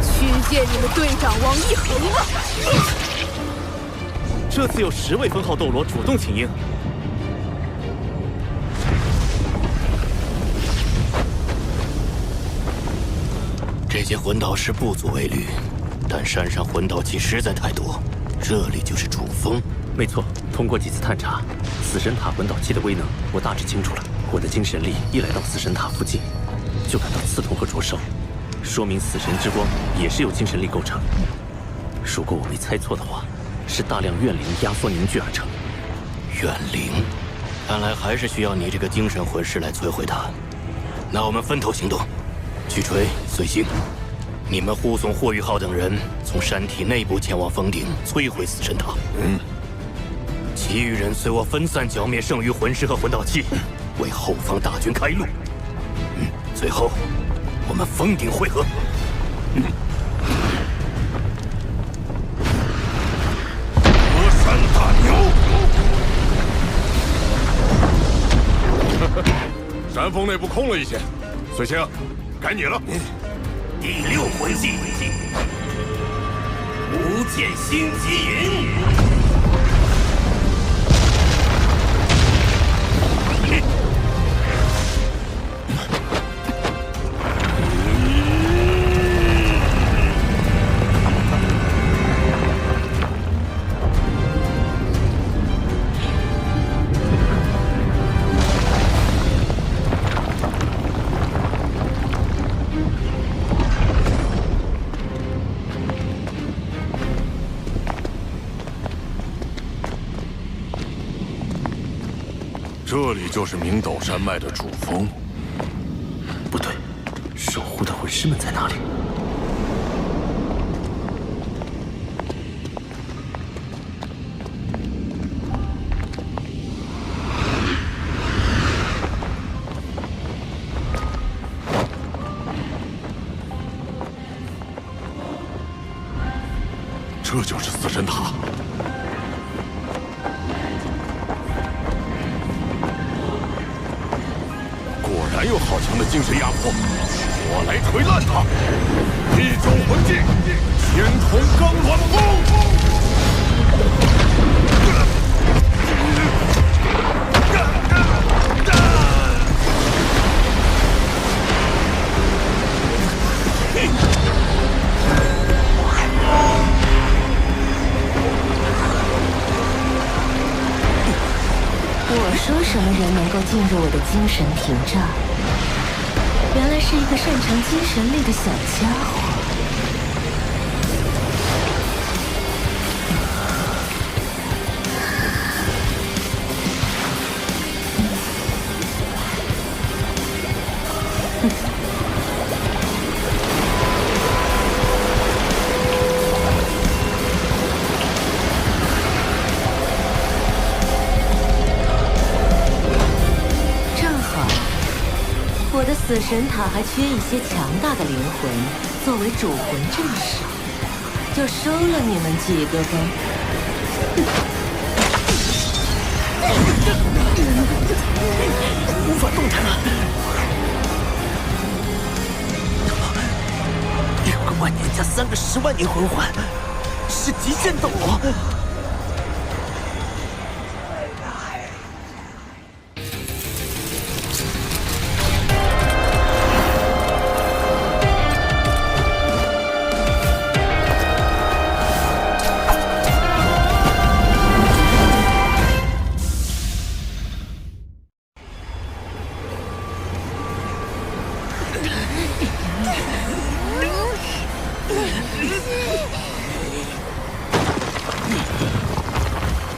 去见你们队长王一恒吧。这次有10位封号斗罗主动请缨。这些魂导师不足为虑，但山上魂导器实在太多，这里就是主峰。没错，通过几次探查，死神塔魂导器的威能我大致清楚了。我的精神力一来到死神塔附近，就感到刺痛和灼烧，说明死神之光也是由精神力构成。如果我没猜错的话，是大量怨灵压缩凝聚而成。怨灵，看来还是需要你这个精神魂师来摧毁它。那我们分头行动。巨锤、随行，你们护送霍雨浩等人从山体内部前往峰顶，摧毁死神塔。其余人随我分散剿灭剩余魂师和魂导器，为后方大军开路。最后，我们峰顶会合。河山大牛。山峰内部空了一些，随行，该你了。第6魂技，无间星极银。这里就是明斗山脉的主峰。不对，守护的魂师们在哪里？这就是死神塔。果然有好强的精神压迫，我来锤烂它！地九魂技，千重钢卵功。我说什么人能够进入我的精神屏障？原来是一个擅长精神力的小家伙。我的死神塔还缺一些强大的灵魂，作为主魂镇守，就收了你们几个吧。无法动弹了。6个万年加3个10万年魂环，是极限斗罗。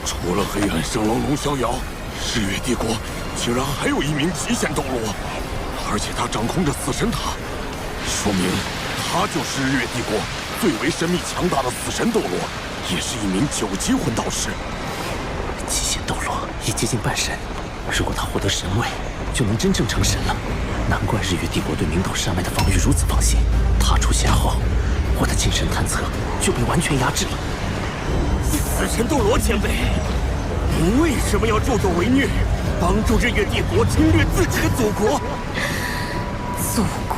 除了黑暗圣龙龙逍遥，日月帝国竟然还有一名极限斗罗，而且他掌控着死神塔，说明他就是日月帝国最为神秘强大的死神斗罗，也是一名9级魂导师。极限斗罗已接近半神，如果他获得神位，就能真正成神了。难怪日月帝国对明斗山脉的防御如此放心。他出现后，我的精神探测就被完全压制了。死神斗罗前辈，您为什么要助纣为虐，帮助日月帝国侵略自己的祖国？祖国？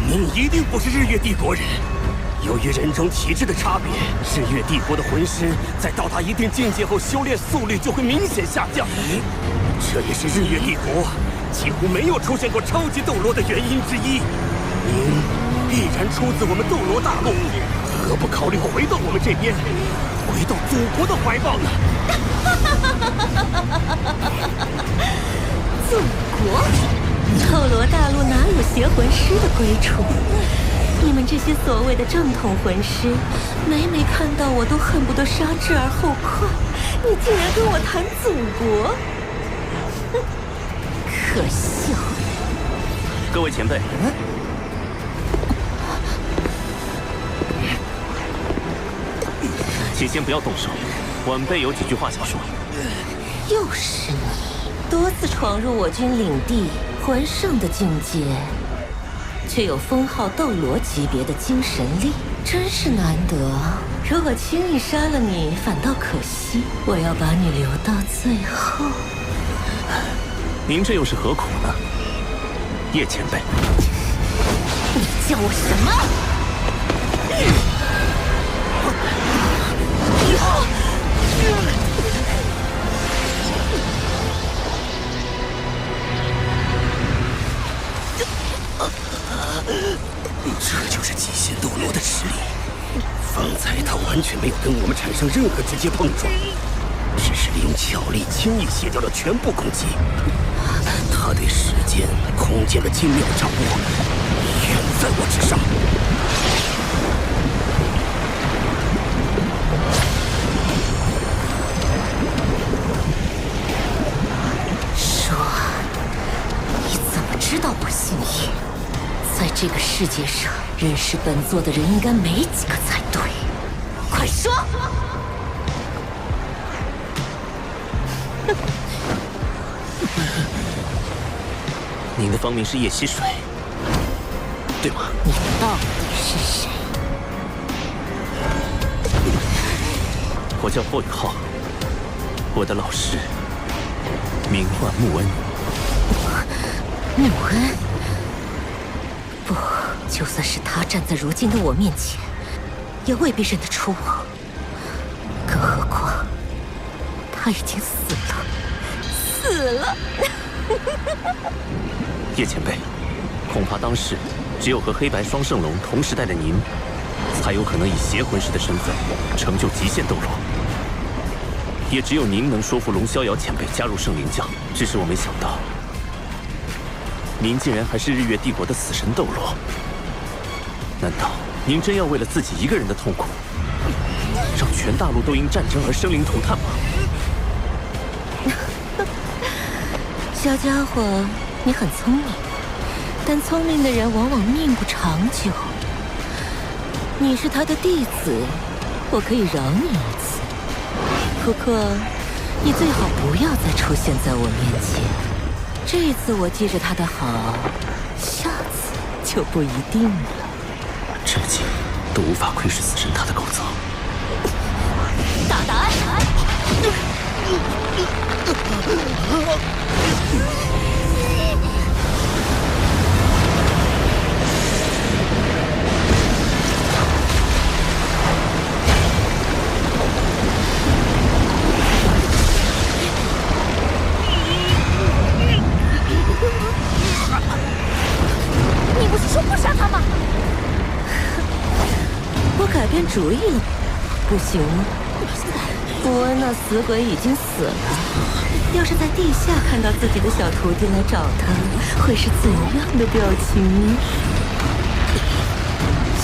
您一定不是日月帝国人。由于人种体质的差别，日月帝国的魂师在到达一定境界后，修炼速率就会明显下降。这也是日月帝国几乎没有出现过超级斗罗的原因之一。您必然出自我们斗罗大陆，何不考虑回到我们这边，回到祖国的怀抱呢？祖国？斗罗大陆哪有邪魂师的归处？你们这些所谓的正统魂师，每每看到我都恨不得杀之而后快。你竟然跟我谈祖国，哼，可笑！各位前辈，请先不要动手，晚辈有几句话想说。又是你，多次闯入我军领地，魂圣的境界，却有封号斗罗级别的精神力，真是难得。如果轻易杀了你，反倒可惜。我要把你留到最后。您这又是何苦呢，叶前辈？你叫我什么？这就是极限斗罗的实力。方才他完全没有跟我们产生任何直接碰撞，只是利用巧力轻易卸掉了全部攻击。他对时间、空间的精妙掌握，远在我之上。这个世界上认识本座的人应该没几个才对，快说！您的芳名是叶溪水，对吗？你到底是谁？我叫霍雨浩，我的老师名唤穆恩。穆恩？不，就算是他站在如今的我面前，也未必认得出我。更何况，他已经死了，死了！叶前辈，恐怕当时只有和黑白双圣龙同时代的您，才有可能以邪魂师的身份成就极限斗罗。也只有您能说服龙逍遥前辈加入圣灵教。只是我没想到，您竟然还是日月帝国的死神斗罗。难道您真要为了自己一个人的痛苦，让全大陆都因战争而生灵涂炭吗？小家伙，你很聪明，但聪明的人往往命不长久。你是他的弟子，我可以饶你一次。不过，你最好不要再出现在我面前。这次我记着他的好，下次就不一定了。这么近，都无法窥视死神塔的构造。大胆！你不是说不杀他吗？我改变主意了，不行吗？穆恩那死鬼已经死了，要是在地下看到自己的小徒弟来找他，会是怎样的表情？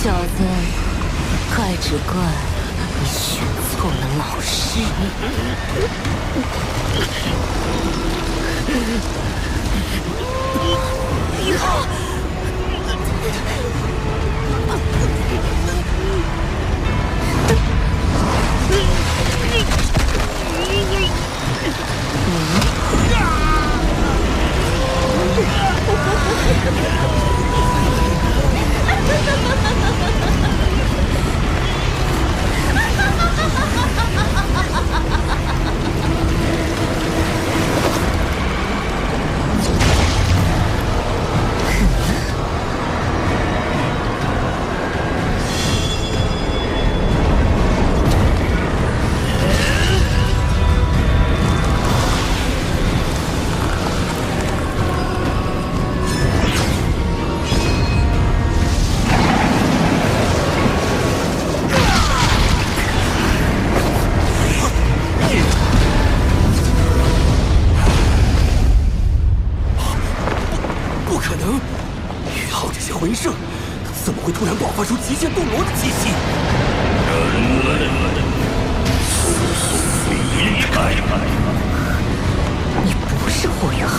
小子，快只怪你选错了老师。雨浩。怎么会突然爆发出极限斗罗的气息？人类，速速离开！你不是霍雨浩。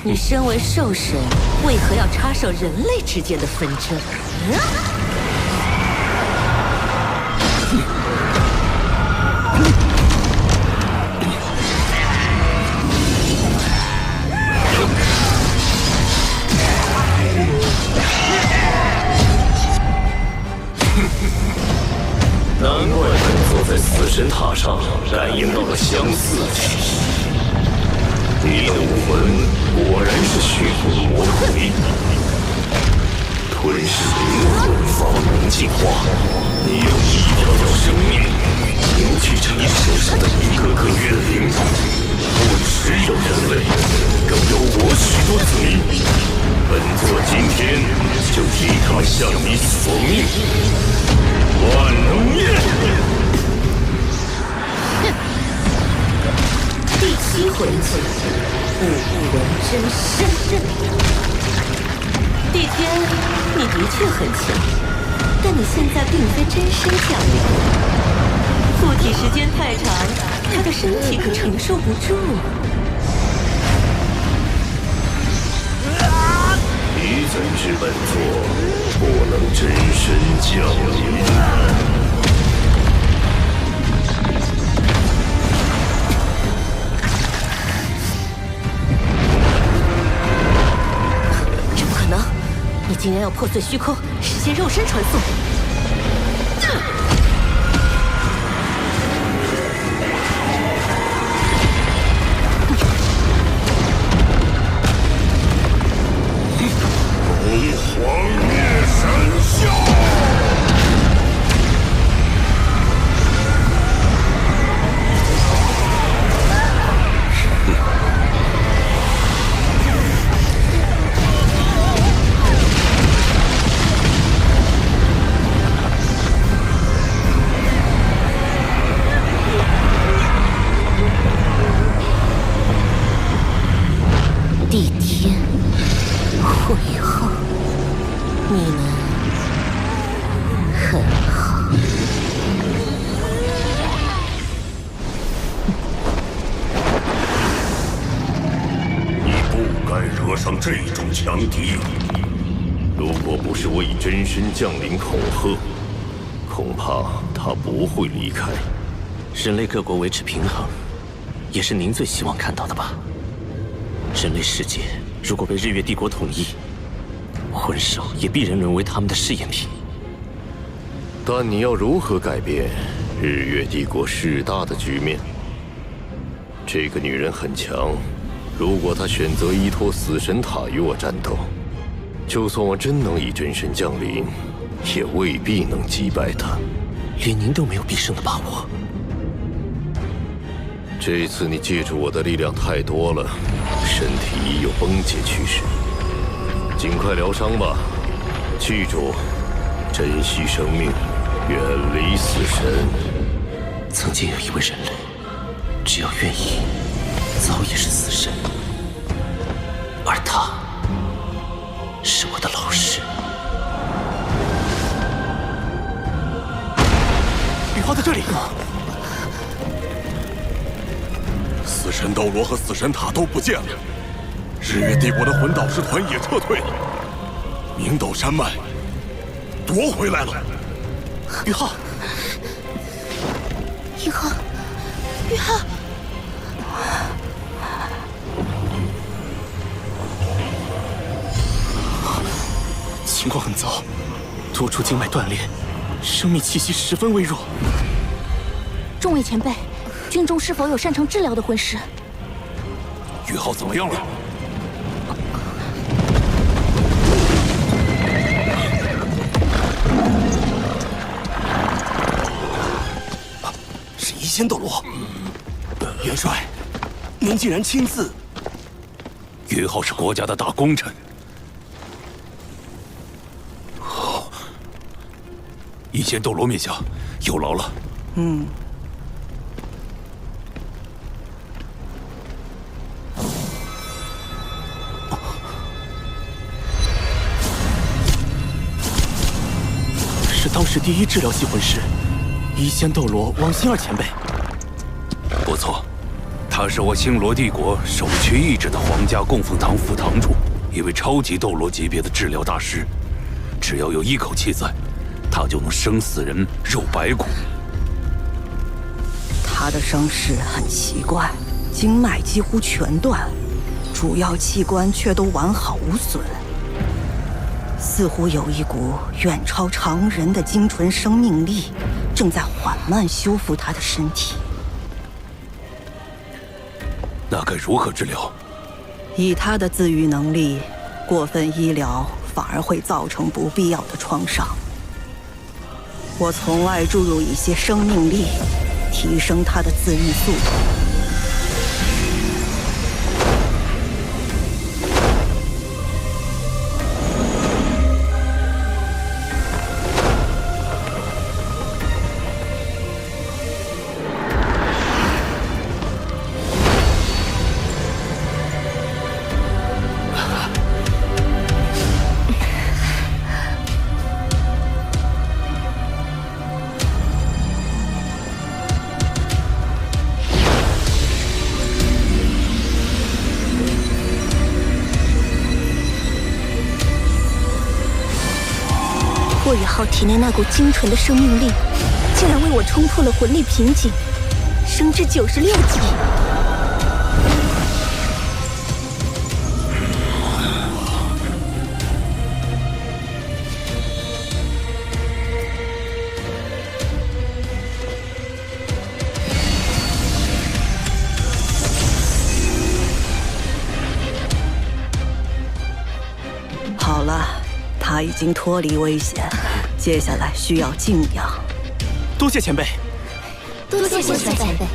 你身为兽神，为何要插手人类之间的纷争？难怪本座在死神塔上感应到了相似的气息。你的武魂果然是虚空魔土力，吞噬灵魂，方能进化。你用一条条生命凝聚成你手上的一个个元灵。不只有人类，更有我许多子民。本座今天就替他们向你索命，万能灭！第7回合，武魂真身。帝天，你的确很强，但你现在并非真身降临，附体时间太长，他的身体可承受不住。你怎知本座不能真身降临？这不可能！你竟然要破碎虚空，实现肉身传送！黄灭神笑。帝天，会后你们很好。你不该惹上这种强敌。如果不是我以真身降临恐吓，恐怕他不会离开。人类各国维持平衡，也是您最希望看到的吧？人类世界如果被日月帝国统一，魂兽也必然沦为他们的试验品。但你要如何改变日月帝国势大的局面？这个女人很强，如果她选择依托死神塔与我战斗，就算我真能以真身降临，也未必能击败她。连您都没有必胜的把握。这次你借助我的力量太多了，身体已有崩解趋势。尽快疗伤吧，记住，珍惜生命，远离死神。曾经有一位人类，只要愿意，早已是死神，而他是我的老师。羽浩在这里。死神斗罗和死神塔都不见了，日月帝国的魂导师团也撤退了，明斗山脉夺回来了。羽浩，羽浩，羽浩，情况很糟，多处经脉断裂，生命气息十分微弱。众位前辈，军中是否有擅长治疗的魂师？羽浩怎么样了？是一仙斗罗。元帅，您竟然亲自……羽浩是国家的大功臣。一仙斗罗面下，有劳了。是当时第一治疗系魂师，一仙斗罗王星儿前辈。不错，他是我星罗帝国首屈一指的皇家供奉堂副堂主，一位超级斗罗级别的治疗大师。只要有一口气在，他就能生死人肉白骨。他的伤势很奇怪，经脉几乎全断，主要器官却都完好无损，似乎有一股远超常人的精纯生命力，正在缓慢修复他的身体。那该如何治疗？以他的自愈能力，过分医疗反而会造成不必要的创伤。我从外注入一些生命力，提升他的自愈速度。霍雨浩体内那股精纯的生命力，竟然为我冲破了魂力瓶颈，升至96级。好了，他已经脱离危险，接下来需要静养。多谢前辈。多谢前辈。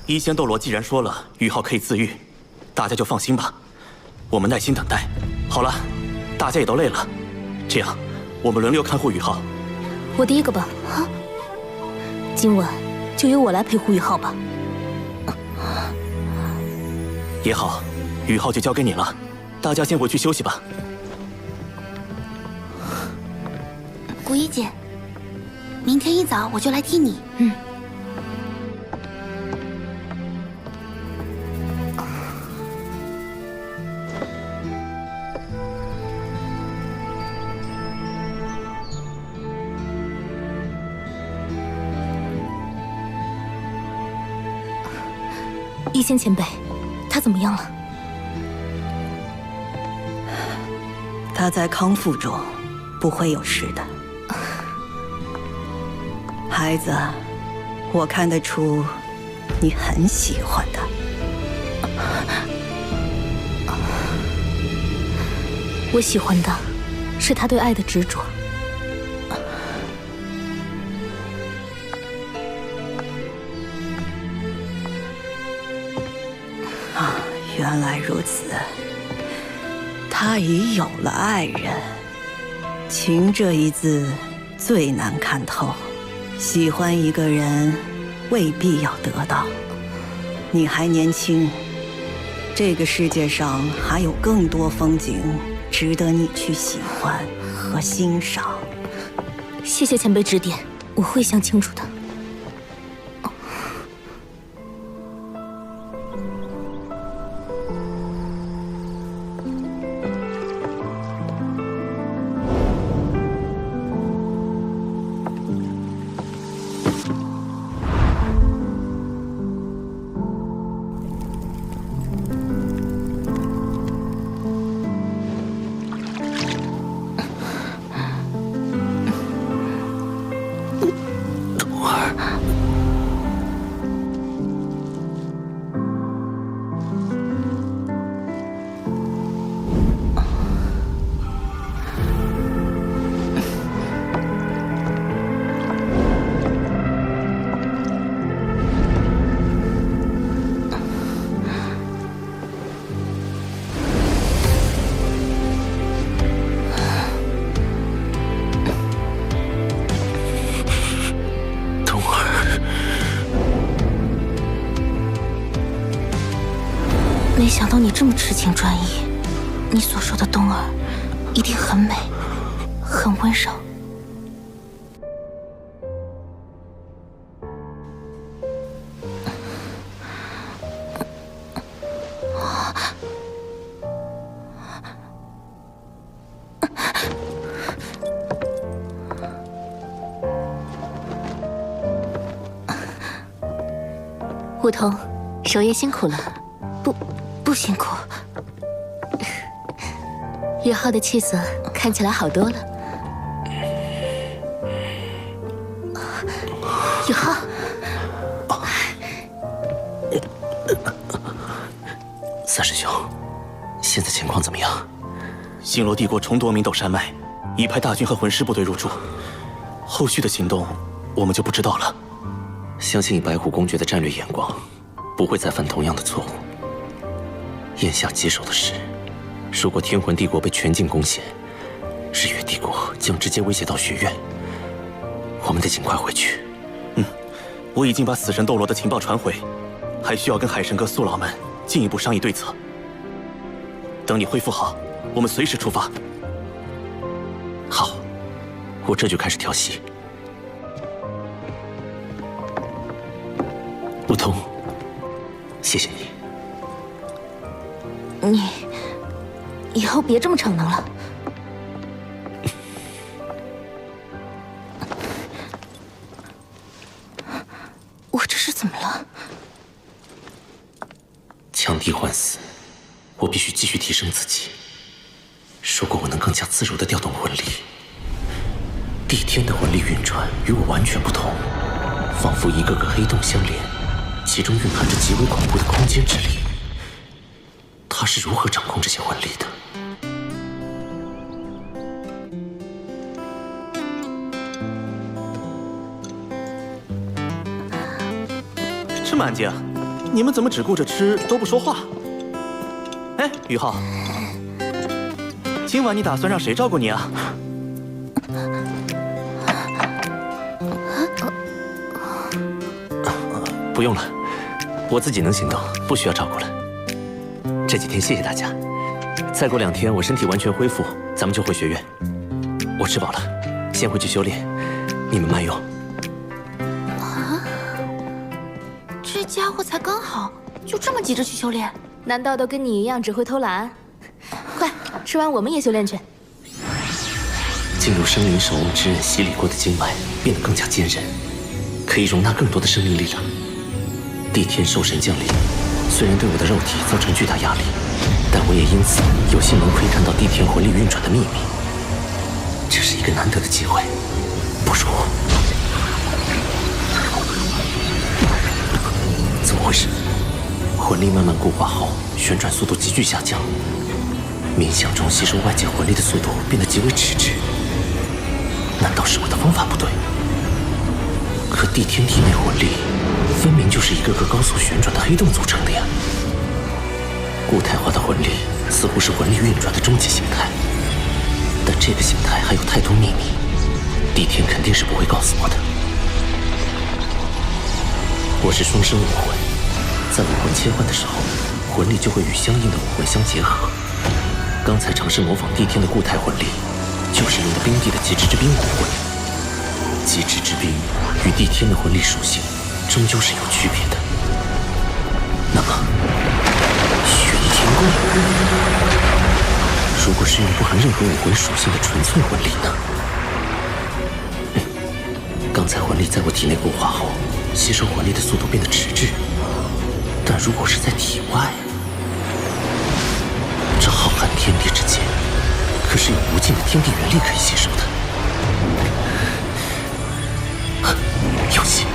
一仙斗罗既然说了雨浩可以自愈，大家就放心吧。我们耐心等待。好了，大家也都累了，这样我们轮流看护雨浩。我第一个吧。今晚就由我来陪护雨浩吧。也好，雨浩就交给你了。大家先回去休息吧。古一姐，明天一早我就来替你。一仙前辈，他怎么样了？他在康复中，不会有事的。孩子，我看得出你很喜欢他。我喜欢的是他对爱的执着。原来如此，他已有了爱人。情这一字最难看透，喜欢一个人未必要得到。你还年轻，这个世界上还有更多风景值得你去喜欢和欣赏。谢谢前辈指点，我会想清楚的。没想到你这么痴情专一，你所说的冬儿一定很美，很温柔。梧桐，守夜辛苦了。不辛苦。宇浩的气色看起来好多了。宇浩，三师兄，现在情况怎么样？星罗帝国重夺明斗山脉，已派大军和魂师部队入驻，后续的行动我们就不知道了。相信以白虎公爵的战略眼光，不会再犯同样的错误。眼下棘手的是，如果天魂帝国被全境攻陷，日月帝国将直接威胁到学院。我们得尽快回去。我已经把死神斗罗的情报传回，还需要跟海神阁宿老们进一步商议对策。等你恢复好，我们随时出发。好，我这就开始调息。梧桐，谢谢你。你以后别这么逞能了。我这是怎么了？强敌换死，我必须继续提升自己。如果我能更加自如地调动魂力，帝天的魂力运转与我完全不同，仿佛一个个黑洞相连，其中蕴含着极为恐怖的空间之力。他是如何掌控这些魂力的？这么安静，你们怎么只顾着吃都不说话？哎，宇浩，今晚你打算让谁照顾你啊？不用了，我自己能行动，不需要照顾了。这几天谢谢大家，再过2天我身体完全恢复，咱们就回学院。我吃饱了，先回去修炼，你们慢用。啊，这家伙才刚好，就这么急着去修炼？难道都跟你一样只会偷懒？快，吃完我们也修炼去。进入生灵守望之刃洗礼过的经脉变得更加坚韧，可以容纳更多的生命力量。帝天兽神降临，虽然对我的肉体造成巨大压力，但我也因此有幸能窥探到帝天魂力运转的秘密。这是一个难得的机会，不如……怎么回事？魂力慢慢固化后，旋转速度急剧下降，冥想中吸收外界魂力的速度变得极为迟滞。难道是我的方法不对？可帝天体内魂力分明就是一个个高速旋转的黑洞组成的呀！固态化的魂力似乎是魂力运转的终极形态，但这个形态还有太多秘密，帝天肯定是不会告诉我的。我是双生武魂，在武魂切换的时候，魂力就会与相应的武魂相结合。刚才尝试模仿帝天的固态魂力，就是用的冰帝的极致之冰武魂。极致之冰与帝天的魂力属性终究是有区别的。那么，玄天功，如果是用不含任何武魂属性的纯粹魂力呢？刚才魂力在我体内固化后，吸收魂力的速度变得迟滞，但如果是在体外，这浩瀚天地之间，可是有无尽的天地元力可以吸收的。有戏！